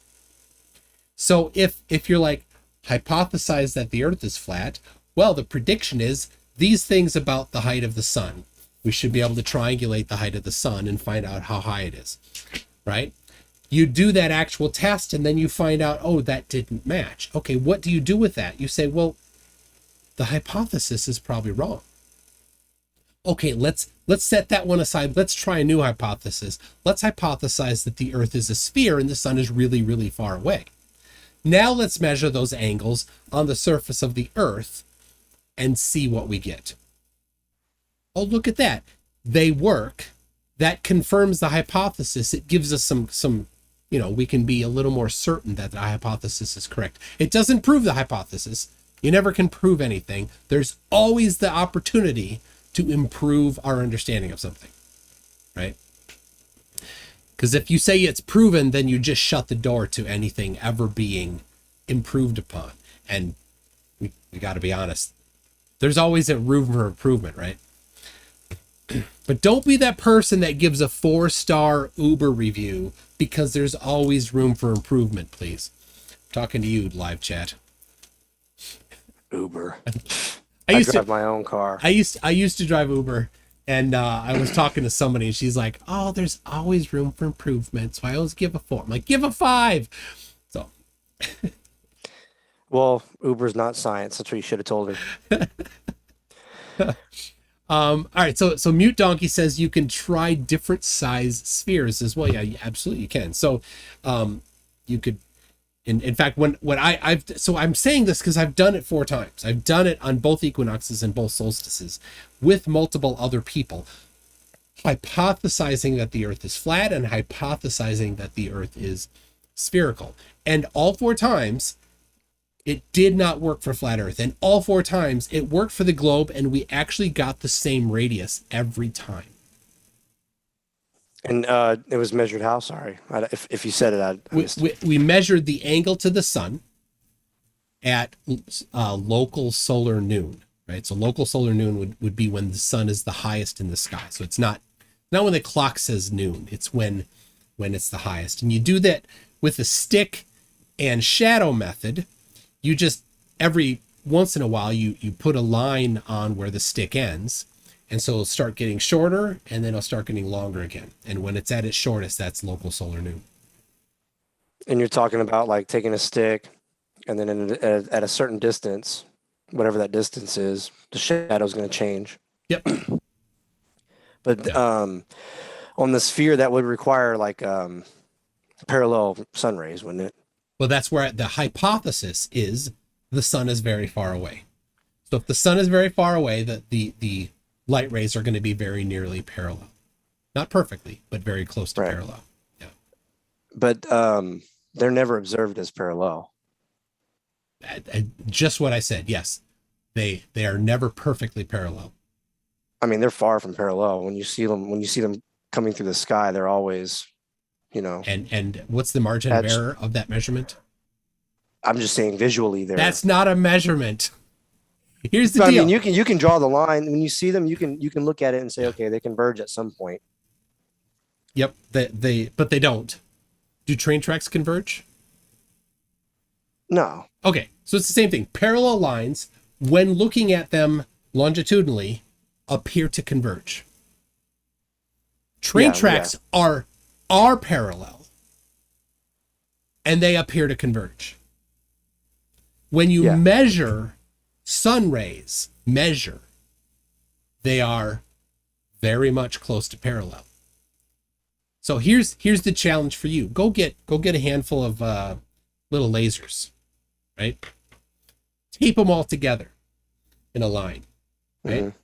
So if you're like, hypothesize that the earth is flat, well, the prediction is these things about the height of the sun. We should be able to triangulate the height of the sun and find out how high it is, right? You do that actual test, and then you find out, oh, that didn't match. Okay, what do you do with that? You say, well, the hypothesis is probably wrong. Okay, let's set that one aside. Let's try a new hypothesis. Let's hypothesize that the earth is a sphere and the sun is really, really far away. Now let's measure those angles on the surface of the earth and see what we get. Oh, look at that. They work. That confirms the hypothesis. It gives us some, we can be a little more certain that the hypothesis is correct. It doesn't prove the hypothesis. You never can prove anything. There's always the opportunity to improve our understanding of something, right? Because if you say it's proven, then you just shut the door to anything ever being improved upon. And we got to be honest, there's always a room for improvement, right? But don't be that person that gives a 4-star Uber review because there's always room for improvement, please. I'm talking to you, live chat. Uber. I drive my own car. I used to drive Uber, and I was talking to somebody, and she's like, "Oh, there's always room for improvement, so I always give a 4." I'm like, "Give a 5." So, well, Uber's not science. That's what you should have told her. All right. So Mute Donkey says you can try different size spheres as well. Yeah, you absolutely can. So, you could. In fact, when I'm saying this because I've done it 4 times. I've done it on both equinoxes and both solstices with multiple other people, hypothesizing that the earth is flat and hypothesizing that the earth is spherical. And all 4 times, it did not work for flat earth. And all 4 times, it worked for the globe, and we actually got the same radius every time. And it was measured how? Sorry, if you said it, we measured the angle to the sun at local solar noon, right? So local solar noon would be when the sun is the highest in the sky. So it's not when the clock says noon. It's when it's the highest. And you do that with the stick and shadow method. You just every once in a while you put a line on where the stick ends. And so it'll start getting shorter, and then it'll start getting longer again. And when it's at its shortest, that's local solar noon. And you're talking about like taking a stick, and then at a certain distance, whatever that distance is, the shadow's going to change. Yep. But on the sphere, that would require like parallel sun rays, wouldn't it? Well, that's where the hypothesis is the sun is very far away. So if the sun is very far away, the light rays are going to be very nearly parallel. Not perfectly, but very close to parallel. Yeah. But they're never observed as parallel. Just what I said. Yes. They are never perfectly parallel. I mean, they're far from parallel. When you see them coming through the sky, they're always, And what's the margin of error of that measurement? I'm just saying visually there. That's not a measurement. Here's the deal. I mean, you can draw the line when you see them. You can look at it and say, okay, they converge at some point. Yep, but they don't. Do train tracks converge? No. Okay, so it's the same thing. Parallel lines, when looking at them longitudinally, appear to converge. Train tracks are parallel, and they appear to converge. When you measure sun rays, they are very much close to parallel. So here's the challenge for you. Go get a handful of little lasers, right? Tape them all together in a line, right? Mm-hmm.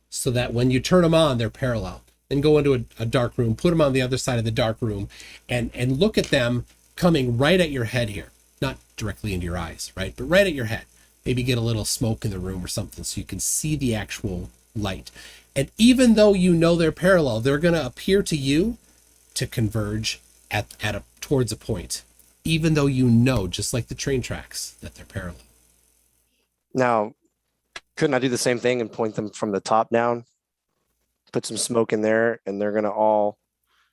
So that when you turn them on, they're parallel. Then go into a dark room, put them on the other side of the dark room, and look at them coming right at your head here. Not directly into your eyes, right? But right at your head. Maybe get a little smoke in the room or something so you can see the actual light. And even though you know they're parallel, they're going to appear to you to converge towards a point, even though you know, just like the train tracks, that they're parallel. Now, couldn't I do the same thing and point them from the top down? Put some smoke in there, and they're gonna all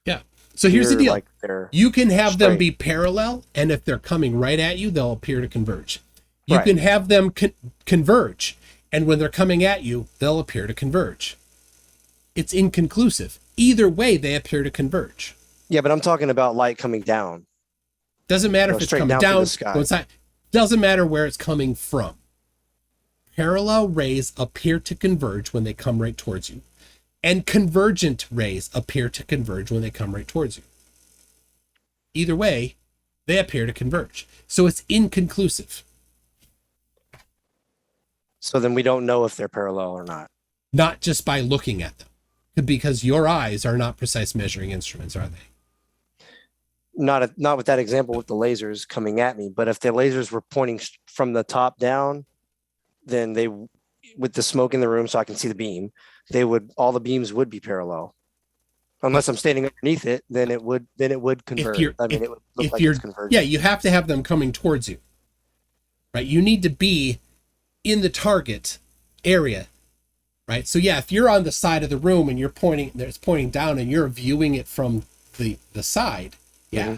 Yeah. So here's the appear deal. like they're You can have them straight. be parallel, and if they're coming right at you, they'll appear to converge. You Right. can have them converge, and when they're coming at you, they'll appear to converge. It's inconclusive. Either way, they appear to converge. Yeah, but I'm talking about light coming down. Doesn't matter Go if it's straight coming down through down, the sky. go inside. Doesn't matter where it's coming from. Parallel rays appear to converge when they come right towards you. And convergent rays appear to converge when they come right towards you. Either way, they appear to converge. So it's inconclusive. So then we don't know if they're parallel or not. Not just by looking at them. Because your eyes are not precise measuring instruments, are they? Not with that example with the lasers coming at me, but if the lasers were pointing from the top down, then they, with the smoke in the room so I can see the beam, all the beams would be parallel. Unless I'm standing underneath it, then it would converge. It would look like it's converging. Yeah, you have to have them coming towards you. Right? You need to be in the target area. Right? So yeah, if you're on the side of the room and it's pointing down and you're viewing it from the side, yeah. Mm-hmm.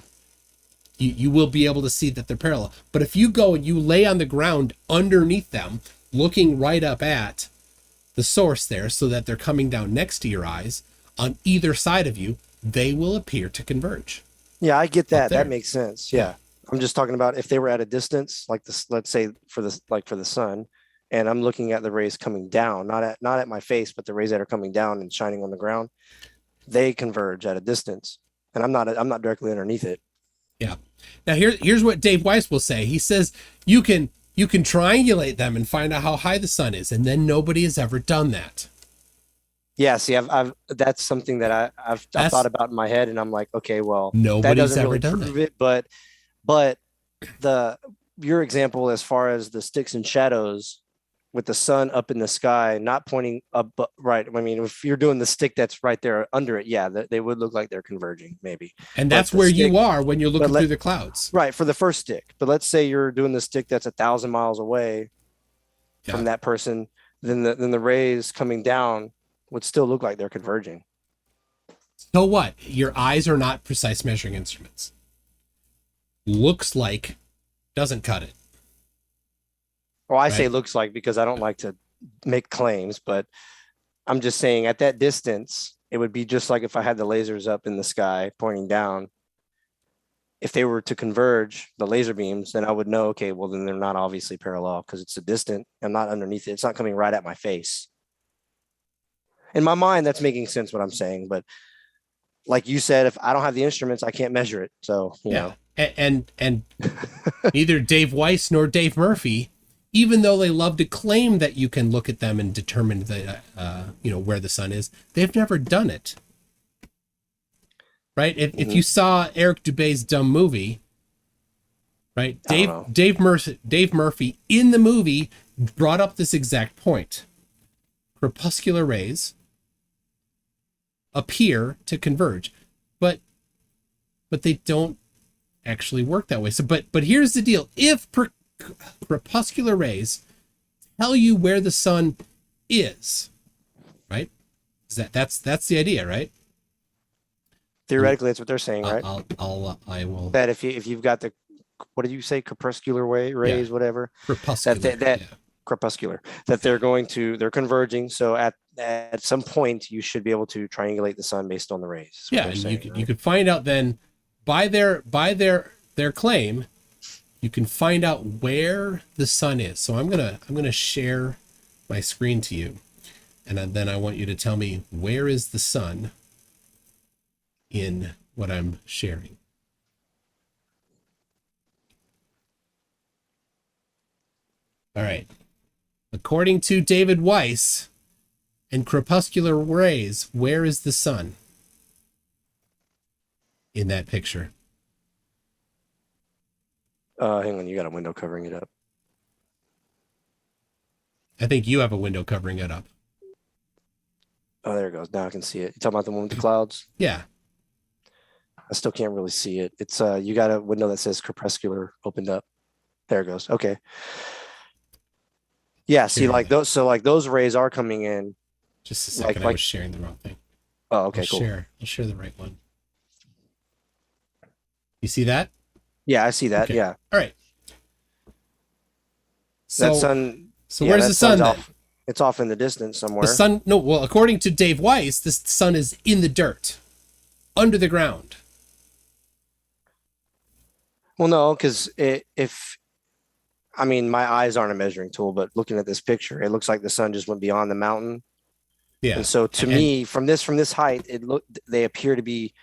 You will be able to see that they're parallel. But if you go and you lay on the ground underneath them, looking right up at the source there so that they're coming down next to your eyes on either side of you, they will appear to converge. Yeah, I get that. That makes sense. Yeah. I'm just talking about if they were at a distance, like this, let's say for the sun, and I'm looking at the rays coming down, not at my face, but the rays that are coming down and shining on the ground, they converge at a distance. And I'm not directly underneath it. Yeah. Now here's what Dave Weiss will say. He says you can triangulate them and find out how high the sun is, and then nobody has ever done that. Yeah, see, I've that's something that I've thought about in my head, and I'm like, okay, well, nobody's that doesn't ever really done prove that. it, but your example as far as the sticks and shadows with the sun up in the sky, not pointing up, but right. I mean, if you're doing the stick that's right there under it, yeah, they would look like they're converging, maybe. And that's where you are when you're looking through the clouds. Right, for the first stick. But let's say you're doing the stick that's 1,000 miles away from that person, then the rays coming down would still look like they're converging. So what? Your eyes are not precise measuring instruments. Looks like doesn't cut it. Well, I say looks like because I don't like to make claims, but I'm just saying at that distance, it would be just like if I had the lasers up in the sky pointing down. If they were to converge, the laser beams, then I would know, okay, well, then they're not obviously parallel because it's a distant. I'm not underneath it. It's not coming right at my face. In my mind, that's making sense what I'm saying. But like you said, if I don't have the instruments, I can't measure it. So, you know. And neither Dave Weiss nor Dave Murphy, even though they love to claim that you can look at them and determine where the sun is, they've never done it. Right? If you saw Eric Dubé's dumb movie, right? Dave Murphy in the movie brought up this exact point. Crepuscular rays appear to converge, but they don't actually work that way. So, but here's the deal: if crepuscular rays tell you where the sun is, right? That's the idea, right? Theoretically, that's what they're saying, right? I will. That if you've got the, what did you say, crepuscular rays, whatever, crepuscular, crepuscular, that they're converging. So at some point, you should be able to triangulate the sun based on the rays. Yeah, and you could find out then by their claim, you can find out where the sun is. So I'm gonna share my screen to you, and then I want you to tell me where is the sun in what I'm sharing. All right. According to David Weiss and crepuscular rays, where is the sun in that picture? Hang on, you got a window covering it up. I think you have a window covering it up. Oh, there it goes. Now I can see it. You talking about the one with the clouds? Yeah. I still can't really see it. It's you got a window that says crepuscular opened up. There it goes. Okay. Yeah, see, Here, like those, so like those rays are coming in. just a second. I Like was sharing the wrong thing. oh, okay, cool. I'll share the right one. You see that? Yeah, I see that. Okay. Yeah. All right. That So, sun. so Yeah, where's that the sun sun's then? off. It's off in the distance somewhere. The sun, no, well, according to Dave Weiss, the sun is in the dirt, under the ground. Well, no, because if I mean my eyes aren't a measuring tool, but looking at this picture, it looks like the sun just went beyond the mountain. Yeah. And so to me, from this height, they appear to be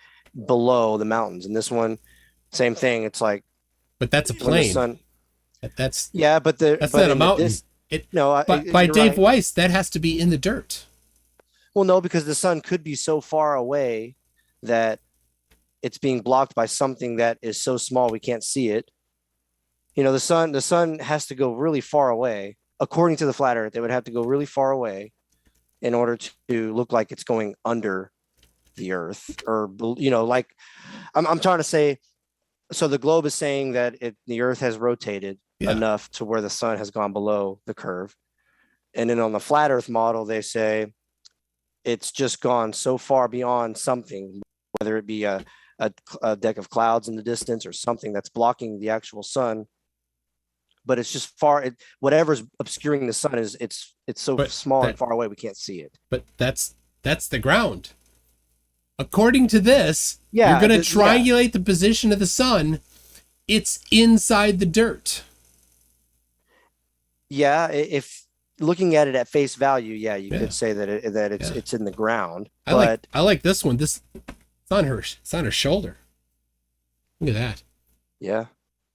below the mountains. And this one, same thing. It's like But that's a when the plane. sun. That's Yeah, but that's not a mountain. No, by you're Dave right. Weiss, that has to be in the dirt. Well, no, because the sun could be so far away that it's being blocked by something that is so small we can't see it. You know, the sun has to go really far away. According to the flat earth, it would have to go really far away in order to look like it's going under the earth, or like I'm trying to say. So the globe is saying that the earth has rotated enough to where the sun has gone below the curve. And then on the flat earth model, they say it's just gone so far beyond something, whether it be a deck of clouds in the distance or something that's blocking the actual sun. But it's just whatever's obscuring the sun it's so small and far away we can't see it. But that's the ground. According to this, Yeah, you're going to triangulate the position of the sun. It's inside the dirt. Yeah, if looking at it at face value, yeah, you could say that it's in the ground. I like this one. It's on her shoulder. Look at that. Yeah.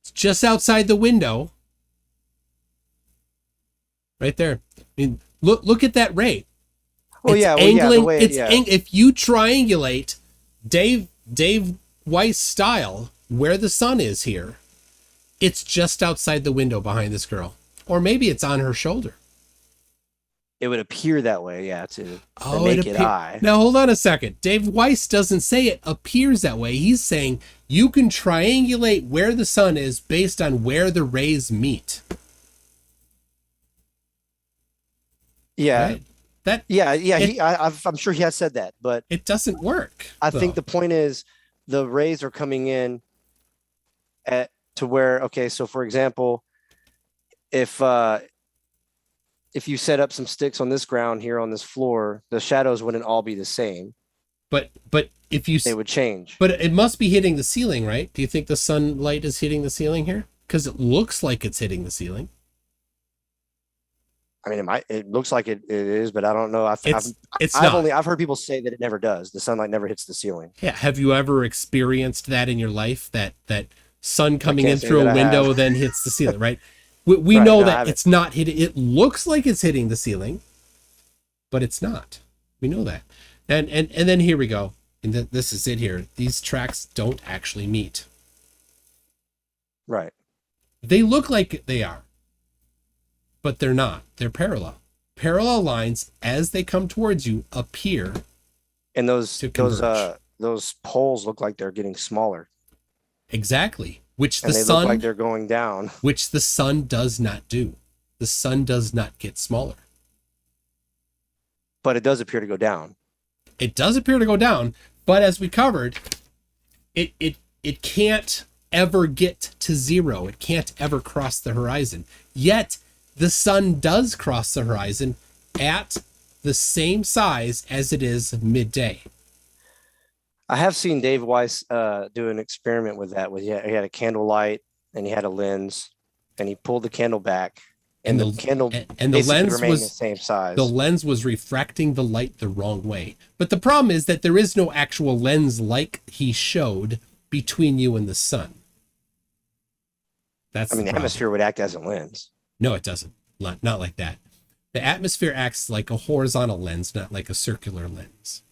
It's just outside the window. Right there. I mean, look at that ray. Well, If you triangulate Dave Weiss style where the sun is here, it's just outside the window behind this girl, or maybe it's on her shoulder. It would appear that way, yeah, to the naked eye. Now hold on a second. Dave Weiss doesn't say it appears that way. He's saying you can triangulate where the sun is based on where the rays meet. Yeah. Right? I'm sure he has said that, but it doesn't work. I think the point is the rays are coming in to where, okay, so for example, if you set up some sticks on this ground here on this floor, the shadows wouldn't all be the same. But if they would change. But it must be hitting the ceiling, right? Do you think the sunlight is hitting the ceiling here? Because it looks like it's hitting the ceiling. I mean, it looks like it is, but I don't know. I've heard people say that it never does. The sunlight never hits the ceiling. Yeah. Have you ever experienced that in your life? That sun coming in through a window then hits the ceiling, right? We know that it's not hitting. It looks like it's hitting the ceiling, but it's not. We know that. And then here we go. And this is it here. These tracks don't actually meet. Right. They look like they are, but they're not. They're parallel. Parallel lines, as they come towards you, appear. And those poles look like they're getting smaller. Exactly. Which and the they sun look like they're going down. Which the sun does not do. The sun does not get smaller. But it does appear to go down. It does appear to go down, but as we covered, it can't ever get to zero. It can't ever cross the horizon. Yet the sun does cross the horizon at the same size as it is midday. I have seen Dave Weiss do an experiment with that. He had a candle light and he had a lens, and he pulled the candle back, and the candle and the lens remained was the same size. The lens was refracting the light the wrong way. But the problem is that there is no actual lens like he showed between you and the sun. The atmosphere would act as a lens. No, it doesn't. Not like that. The atmosphere acts like a horizontal lens, not like a circular lens.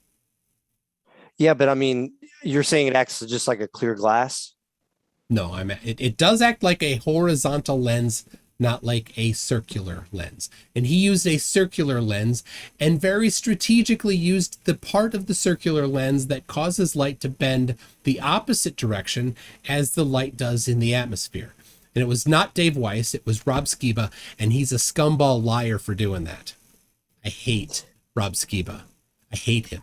Yeah, but I mean, you're saying it acts just like a clear glass? No, it does act like a horizontal lens not like a circular lens. And he used a circular lens and very strategically used the part of the circular lens that causes light to bend the opposite direction as the light does in the atmosphere. And it was not Dave Weiss, it was Rob Skiba, and he's a scumball liar for doing that. I hate Rob Skiba. I hate him.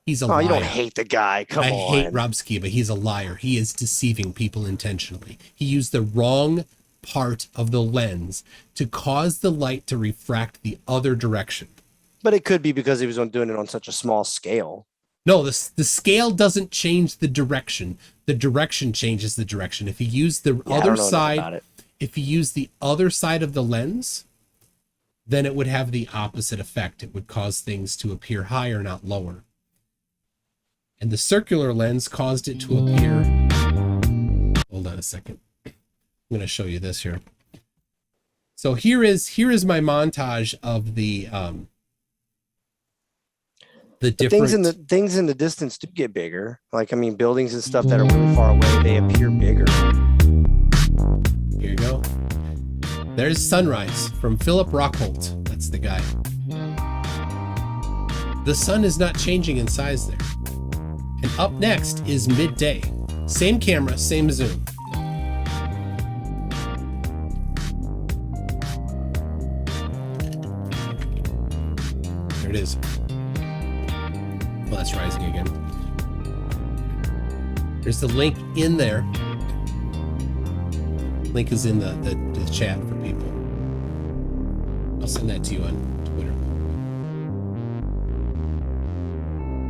He's a liar. You don't hate the guy. Come on. I hate Rob Skiba. He's a liar. He is deceiving people intentionally. He used the wrong part of the lens to cause the light to refract the other direction. But it could be because he was doing it on such a small scale. No, the scale doesn't change the direction. The direction changes the direction. If he used the other side, if he used the other side of the lens, then it would have the opposite effect. It would cause things to appear higher, not lower. And the circular lens caused it to appear. Hold on a second. I'm going to show you this here. So here is my montage of the different things in the distance do get bigger. Like, I mean, buildings and stuff that are really far away, they appear bigger. Here you go. There's Sunrise from Philip Rockholt. That's the guy. The sun is not changing in size there. And up next is Midday. Same camera, same zoom. There it is. Well, that's rising again. There's the link in there. Link is in the chat for people. I'll send that to you on Twitter.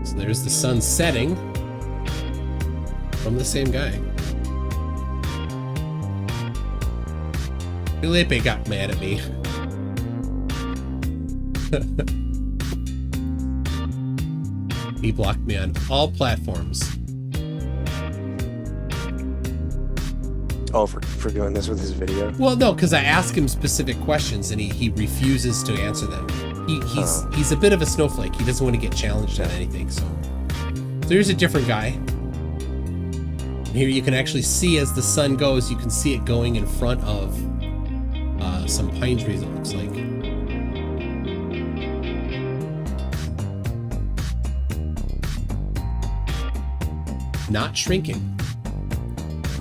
So there's the sun setting from the same guy. Felipe got mad at me. He blocked me on all platforms. Oh, for doing this with his video? Well, no, because I ask him specific questions and he refuses to answer them. He's a bit of a snowflake. He doesn't want to get challenged on anything. So here's a different guy. And here you can actually see as the sun goes, you can see it going in front of some pine trees, it looks like. Not shrinking,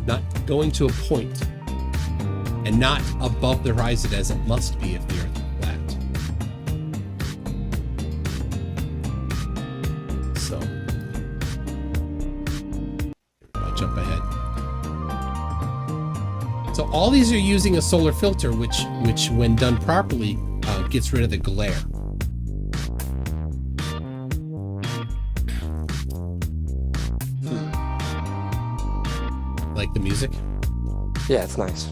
not going to a point, and not above the horizon as it must be if the Earth is flat. So, I'll jump ahead. So all these are using a solar filter, which when done properly, gets rid of the glare. Like the music? Yeah, it's nice.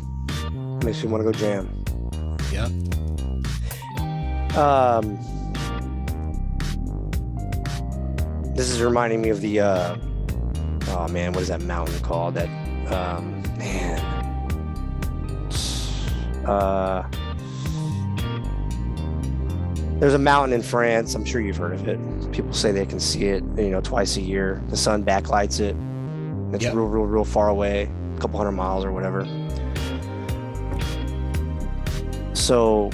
Makes me want to go jam. Yeah. This is reminding me of the oh man, what is that mountain called? That there's a mountain in France. I'm sure you've heard of it. People say they can see it, twice a year. The sun backlights it. It's real far away, a couple hundred miles or whatever. So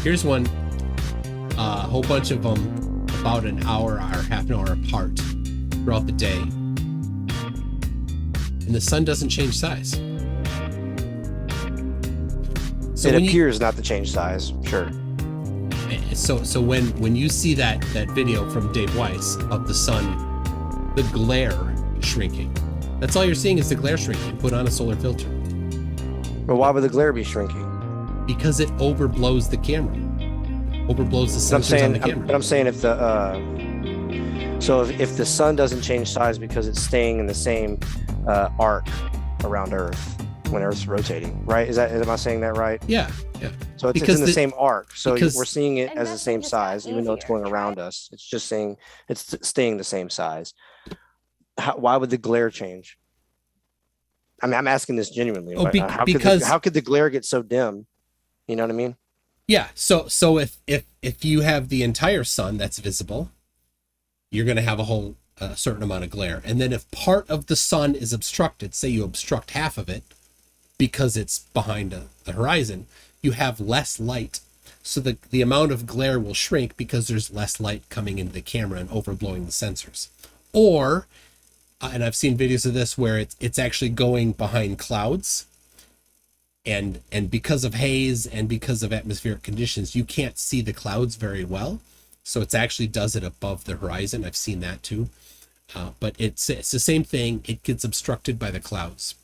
here's one, a whole bunch of them about an hour or half an hour apart throughout the day. And the sun doesn't change size. So it appears not to change size, sure. So when you see that video from Dave Weiss of the sun, the glare shrinking, that's all you're seeing is the glare shrinking. Put on a solar filter. But why would the glare be shrinking? Because it overblows the camera. Overblows the sensors on the camera. But I'm saying if the if the sun doesn't change size because it's staying in the same arc around Earth when Earth's rotating, right? Am I saying that right? Yeah. So it's in the same arc. So we're seeing it as the same size, even though it's going around us. It's just saying it's staying the same size. Why would the glare change? I mean, I'm asking this genuinely. How could the glare get so dim? You know what I mean? Yeah. So if you have the entire sun that's visible, you're going to have a certain amount of glare. And then if part of the sun is obstructed, say you obstruct half of it, because it's behind the horizon, you have less light. So the amount of glare will shrink because there's less light coming into the camera and overblowing the sensors. Or, and I've seen videos of this where it's actually going behind clouds. And because of haze and because of atmospheric conditions, you can't see the clouds very well. So it actually does it above the horizon. I've seen that too. But it's the same thing. It gets obstructed by the clouds.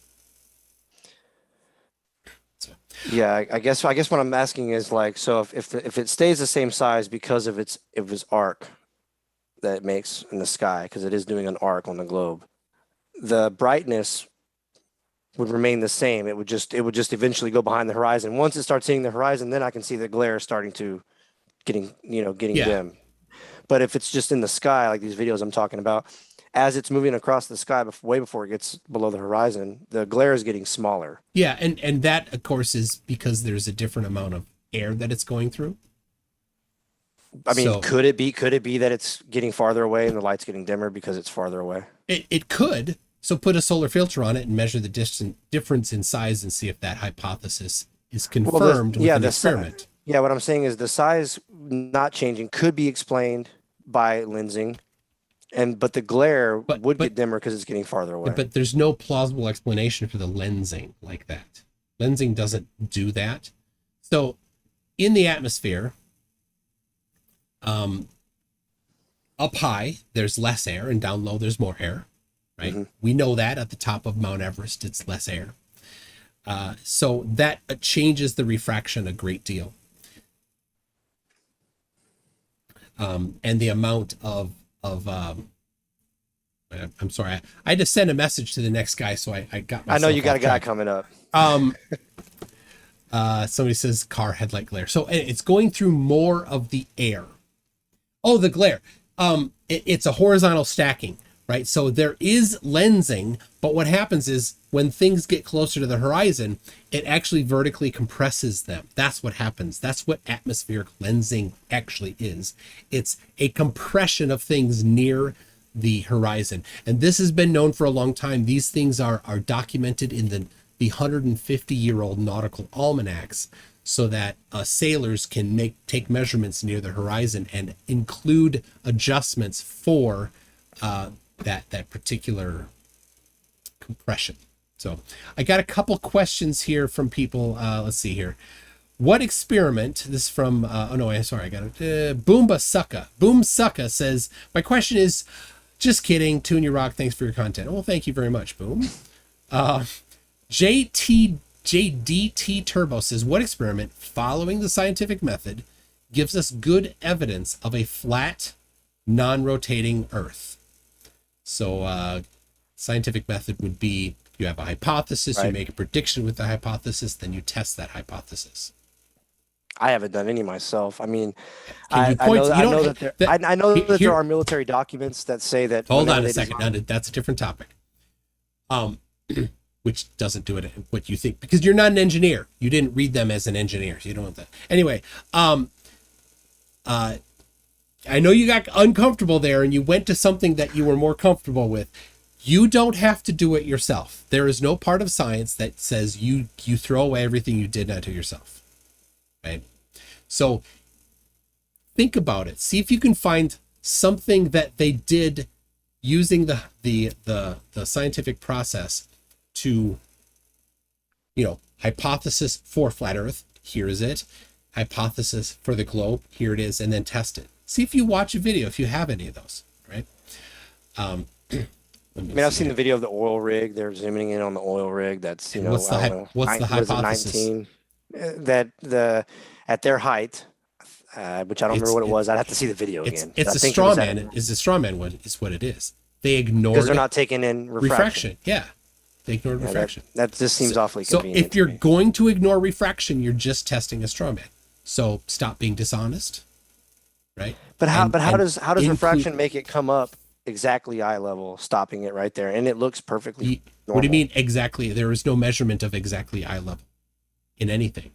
So. Yeah, I guess what I'm asking is like, so if it stays the same size because of its arc that it makes in the sky, because it is doing an arc on the globe, the brightness would remain the same. It would just eventually go behind the horizon. Once it starts hitting the horizon, then I can see the glare starting to getting dim. But if it's just in the sky, like these videos I'm talking about, as it's moving across the sky way before it gets below the horizon, the glare is getting smaller. Yeah, and that, of course, is because there's a different amount of air that it's going through. I mean, could it be that it's getting farther away and the light's getting dimmer because it's farther away? It could. So put a solar filter on it and measure the difference in size and see if that hypothesis is confirmed with an experiment. Yeah, what I'm saying is the size not changing could be explained by lensing, but the glare would get dimmer because it's getting farther away. But there's no plausible explanation for the lensing like that. Lensing doesn't do that. So in the atmosphere, up high, there's less air, and down low, there's more air, right? Mm-hmm. We know that at the top of Mount Everest, it's less air. So that changes the refraction a great deal. And the amount of I'm sorry, I had to send a message to the next guy, so I got myself. I know you got a guy coming up. Somebody says car headlight glare. So it's going through more of the air. Oh, the glare. It's a horizontal stacking, right? So there is lensing, but what happens is when things get closer to the horizon, it actually vertically compresses them. That's what happens. That's what atmospheric lensing actually is. It's a compression of things near the horizon. And this has been known for a long time. These things are documented in the 150-year-old nautical almanacs, so that sailors can take measurements near the horizon and include adjustments for that particular compression. So I got a couple questions here from people. Let's see here. What experiment, this is from, I got it. Boomba Sucka says, my question is, just kidding, Tune Your Rock, thanks for your content. Well, thank you very much, Boom. JDT Turbo says, what experiment following the scientific method gives us good evidence of a flat, non-rotating Earth? So scientific method would be you have a hypothesis, right. You make a prediction with the hypothesis, then you test that hypothesis. I haven't done any myself. I mean, I know that there are military documents that say that. Hold on a second. That's a different topic. Which doesn't do it what you think, because you're not an engineer. You didn't read them as an engineer. So you don't want that. Anyway, I know you got uncomfortable there and you went to something that you were more comfortable with. You don't have to do it yourself. There is no part of science that says you throw away everything you did not do yourself. Right? So think about it. See if you can find something that they did using the scientific process to, hypothesis for flat Earth, here is it. Hypothesis for the globe, here it is, and then test it. See if you watch a video, if you have any of those, right? I've seen the video of the oil rig. They're zooming in on the oil rig. That's, what's the hypothesis? 19, at their height, which I don't remember what it was. I'd have to see the video again. It's a straw man. It's a straw man. Is what it is. They ignore because they're not taking in refraction. Yeah, they ignored refraction. That just seems awfully convenient. So if you're going to ignore refraction, you're just testing a straw man. So stop being dishonest, right? But how does refraction make it come up exactly eye level, stopping it right there, and it looks perfectly normal? What do you mean exactly? There is no measurement of exactly eye level in anything.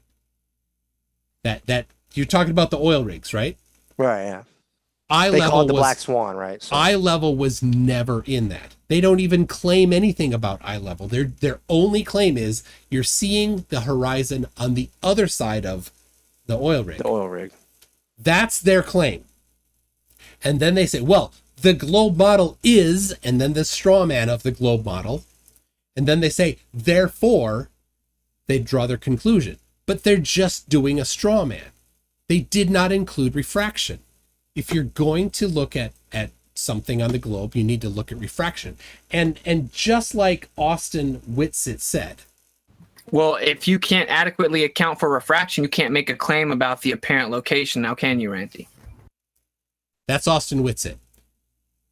That you're talking about the oil rigs, right? Right. Yeah. eye They level call it the was, black swan, right? So eye level was never in that. They don't even claim anything about eye level. Their only claim is you're seeing the horizon on the other side of the oil rig. the oil rig. That's their claim. And then they say, well, the globe model is, and then the straw man of the globe model. And then they say, therefore, they draw their conclusion. But they're just doing a straw man. They did not include refraction. If you're going to look at something on the globe, you need to look at refraction. And just like Austin Whitsitt said, Well, if you can't adequately account for refraction, you can't make a claim about the apparent location. Now, can you, Randy? that's Austin Whitsitt,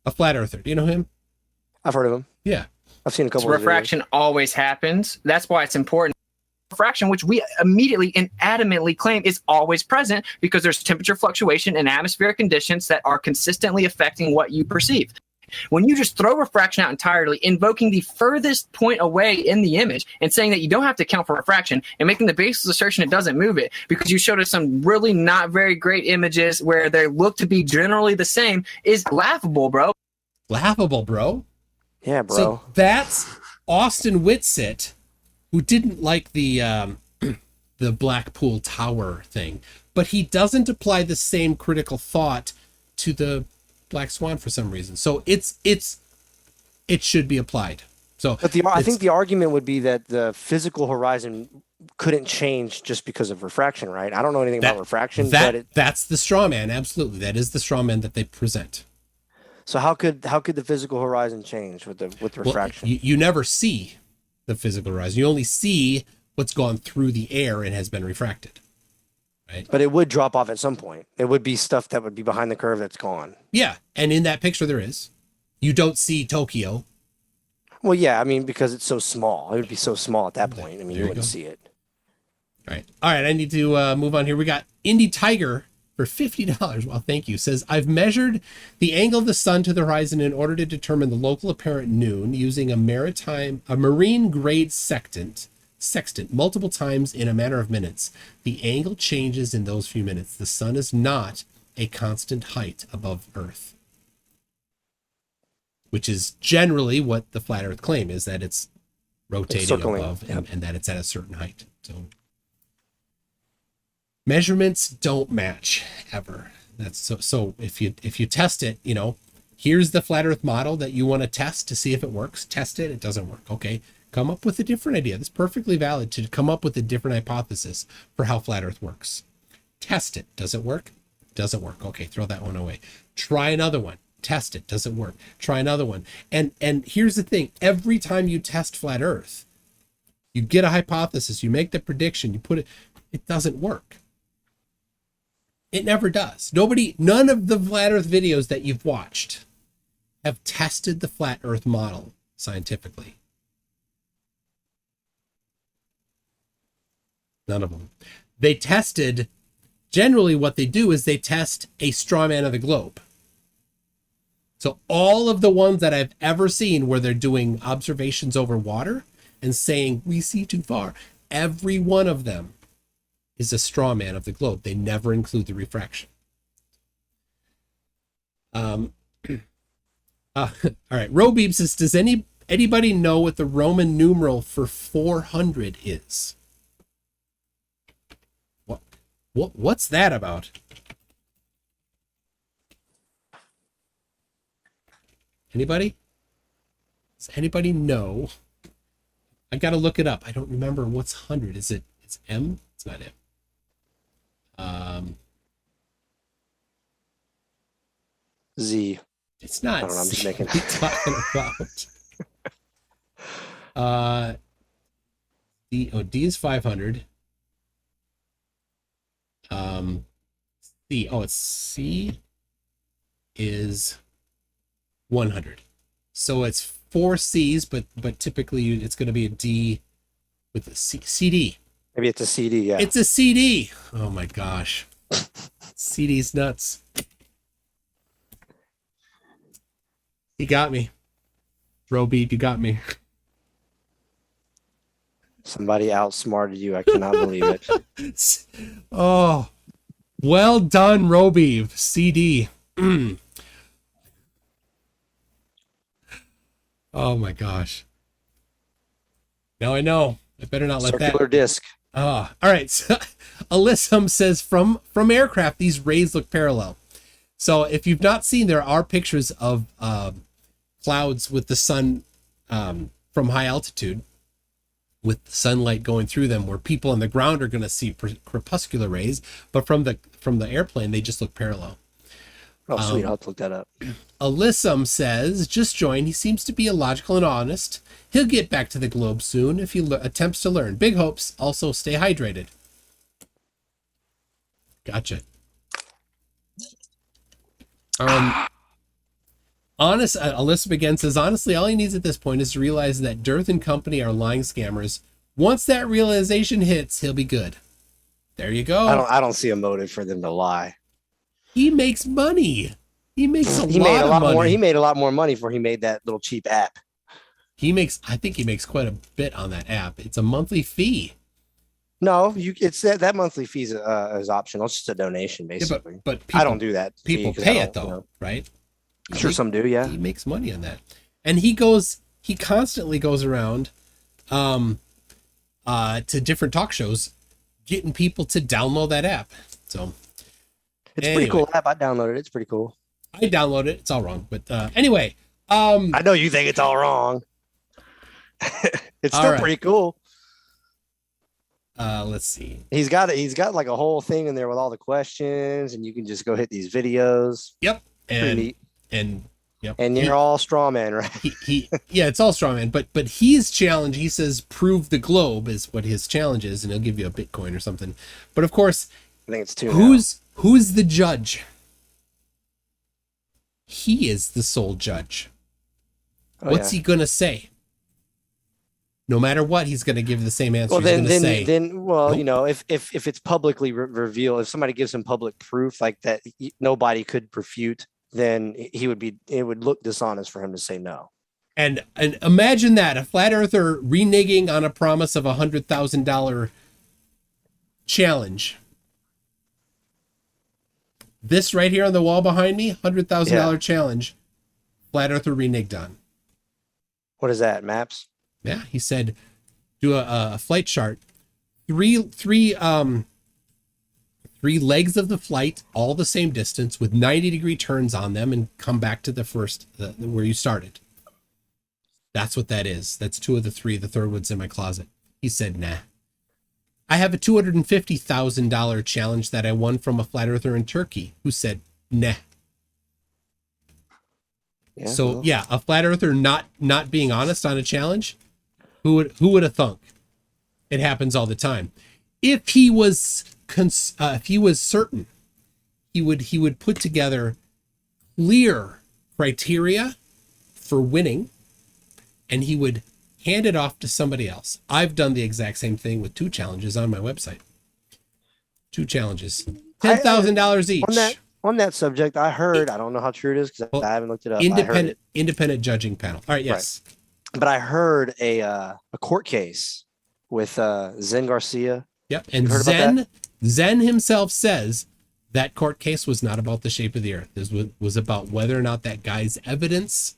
a flat earther. Do you know him? I've heard of them. Yeah. I've seen a couple So of refraction always happens. That's why it's important. Refraction, which we immediately and adamantly claim is always present because there's temperature fluctuation and atmospheric conditions that are consistently affecting what you perceive. When you just throw refraction out entirely, invoking the furthest point away in the image and saying that you don't have to account for refraction and making the baseless assertion it doesn't move it because you showed us some really not very great images where they look to be generally the same is laughable, bro. Laughable, bro. Yeah, bro. So that's Austin Whitsitt, who didn't like the Blackpool Tower thing, but he doesn't apply the same critical thought to the Black Swan for some reason. So it should be applied. So, But I think the argument would be that the physical horizon couldn't change just because of refraction, right? I don't know anything about refraction, but that's the straw man. Absolutely, that is the straw man that they present. so how could the physical horizon change with refraction? Well, you never see the physical horizon. You only see what's gone through the air and has been refracted. Right. But it would drop off at some point. It would be stuff that would be behind the curve that's gone. Yeah, and in that picture there is. You don't see Tokyo. Well, yeah, I mean, because it's so small. It would be so small at that point. I mean, you wouldn't see it. All right, I need to move on here. We got Indie Tiger for $50. Well, thank you. Says, I've measured the angle of the sun to the horizon in order to determine the local apparent noon using a marine grade sextant multiple times in a matter of minutes. The angle changes in those few minutes. The sun is not a constant height above Earth, which is generally what the flat Earth claim is, that it's rotating above and that it's at a certain height. So measurements don't match ever. That's so if you test it, here's the flat Earth model that you want to test to see if it works. Test it. It doesn't work. Okay. Come up with a different idea. It's perfectly valid to come up with a different hypothesis for how flat Earth works. Test it. Does it work? Doesn't work. Okay, throw that one away. Try another one. Test it. Does it work? Try another one. And here's the thing. Every time you test flat Earth, you get a hypothesis, you make the prediction, you put it doesn't work. It never does. None of the flat Earth videos that you've watched have tested the flat Earth model scientifically. None of them. They tested, generally what they do is they test a straw man of the globe. So all of the ones that I've ever seen where they're doing observations over water and saying, we see too far, every one of them is a straw man of the globe. They never include the refraction. All right. Robeeb says, does anybody know what the Roman numeral for 400 is? What's that about? Anybody? Does anybody know? I gotta look it up. I don't remember what's 100. It's M? It's not M. Z. It's not. I don't know, I'm just making. What are you talking about? D is 500. C is 100. So it's 4 C's, but typically it's going to be a D with a CD. Maybe it's a CD, yeah. It's a CD. Oh my gosh. CD's nuts. You got me. Robeeb, you got me. Somebody outsmarted you. I cannot believe it. Oh, well done, Robeeb. CD. Oh my gosh. Now I know. I better not let Circular that. disc. Oh, all right. So, Alyssum says from aircraft, these rays look parallel. So if you've not seen, there are pictures of clouds with the sun from high altitude, with the sunlight going through them, where people on the ground are going to see crepuscular rays, but from the airplane, they just look parallel. Oh, sweet. I'll have to look that up. Alyssum says, just joined. He seems to be illogical and honest. He'll get back to the globe soon if he attempts to learn. Big hopes. Also, stay hydrated. Gotcha. Alyssum again says, honestly, all he needs at this point is to realize that Dearth and company are lying scammers. Once that realization hits, he'll be good. There you go. I don't see a motive for them to lie. He makes money. He makes He made a lot money. more. He made a lot more money before he made that little cheap app. I think he makes quite a bit on that app. It's a monthly fee. No, it's that monthly fee is optional. It's just a donation, basically. Yeah, but people, I don't do that. People pay it though, right? I'm sure some do. Yeah, he makes money on that, and he constantly goes around, to different talk shows, getting people to download that app. So it's a pretty cool app. I downloaded it. It's pretty cool. I downloaded it. It's all wrong, but anyway. I know you think it's all wrong. It's still pretty cool. Let's see. He's got like a whole thing in there with all the questions, and you can just go hit these videos. Yep. And yep. And you're all straw man, right? Yeah, it's all straw man. But he's challenged. He says, "Prove the globe" is what his challenge is, and he'll give you a Bitcoin or something. But of course, I think it's two. Who's the judge? He is the sole judge. What's he gonna say? No matter what, he's gonna give the same answer. Well, then nope. You know, if it's publicly revealed, if somebody gives him public proof like that, nobody could refute, then it would look dishonest for him to say no. And imagine that, a flat earther reneging on a promise of $100,000 challenge. This right here on the wall behind me, $100,000 challenge, flat earther reneged on. What is that? Maps? Yeah, he said, do a flight chart, three legs of the flight, all the same distance, with 90-degree turns on them, and come back to the first where you started. That's what that is. That's two of the three. The third one's in my closet. He said, nah. I have a $250,000 challenge that I won from a flat earther in Turkey who said, nah. Yeah, so yeah, a flat earther not being honest on a challenge. Who would have thunk? It happens all the time. If he was certain, he would put together clear criteria for winning, and he would hand it off to somebody else. I've done the exact same thing with 2 challenges on my website. 2 challenges, $10,000 each. On that subject, I heard, I don't know how true it is because I haven't looked it up. Independent judging panel. All right, yes. Right. But I heard a court case with Zen Garcia. Yep, and Zen himself says that court case was not about the shape of the earth. This was about whether or not that guy's evidence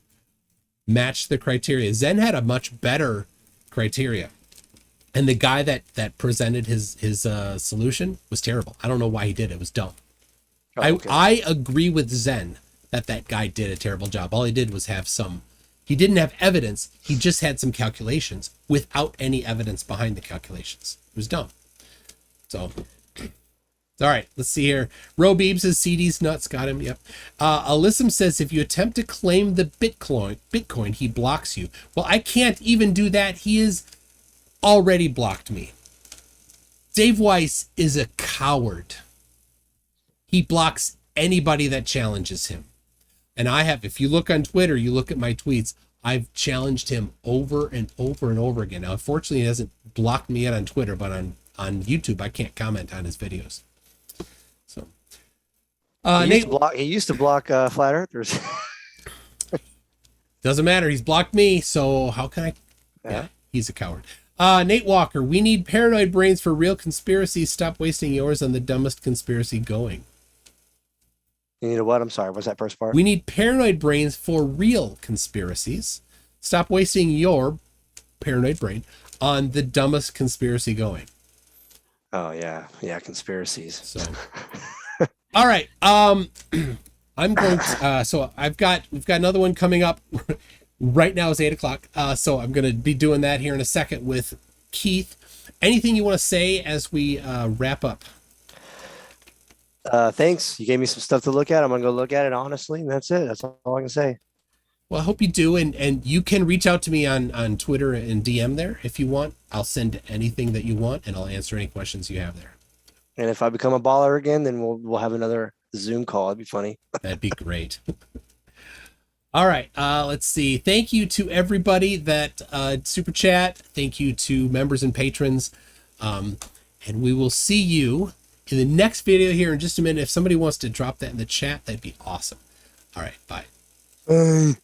matched the criteria. Zen had a much better criteria, and the guy that presented his solution was terrible. I don't know why he did it. It was dumb. I agree with Zen that guy did a terrible job. All he did was he didn't have evidence. He just had some calculations without any evidence behind the calculations. It was dumb. So, all right, let's see here. Robeeb says CD's nuts. Got him. Yep. Alyssum says if you attempt to claim the Bitcoin, he blocks you. Well, I can't even do that. He has already blocked me. Dave Weiss is a coward. He blocks anybody that challenges him. And if you look on Twitter, you look at my tweets, I've challenged him over and over and over again. Now, unfortunately, he hasn't blocked me yet on Twitter, but on YouTube, I can't comment on his videos. So, he used to block flat earthers. Doesn't matter. He's blocked me. So how can I? Yeah, he's a coward. Nate Walker, we need paranoid brains for real conspiracies. Stop wasting yours on the dumbest conspiracy going. You need a what? I'm sorry. What's that first part? We need paranoid brains for real conspiracies. Stop wasting your paranoid brain on the dumbest conspiracy going. Oh yeah, yeah, conspiracies. So, all right. I'm going to, so we've got another one coming up right now. Is 8:00. So I'm going to be doing that here in a second with Keith. Anything you want to say as we wrap up? Thanks. You gave me some stuff to look at. I'm gonna go look at it honestly, and that's it. That's all I can say. Well, I hope you do. And you can reach out to me on Twitter and DM there if you want. I'll send anything that you want and I'll answer any questions you have there. And if I become a baller again, then we'll have another Zoom call. It'd be funny. That'd be great. All right. Let's see. Thank you to everybody that super chat. Thank you to members and patrons. And we will see you in the next video here in just a minute. If somebody wants to drop that in the chat, that'd be awesome. All right. Bye. Bye.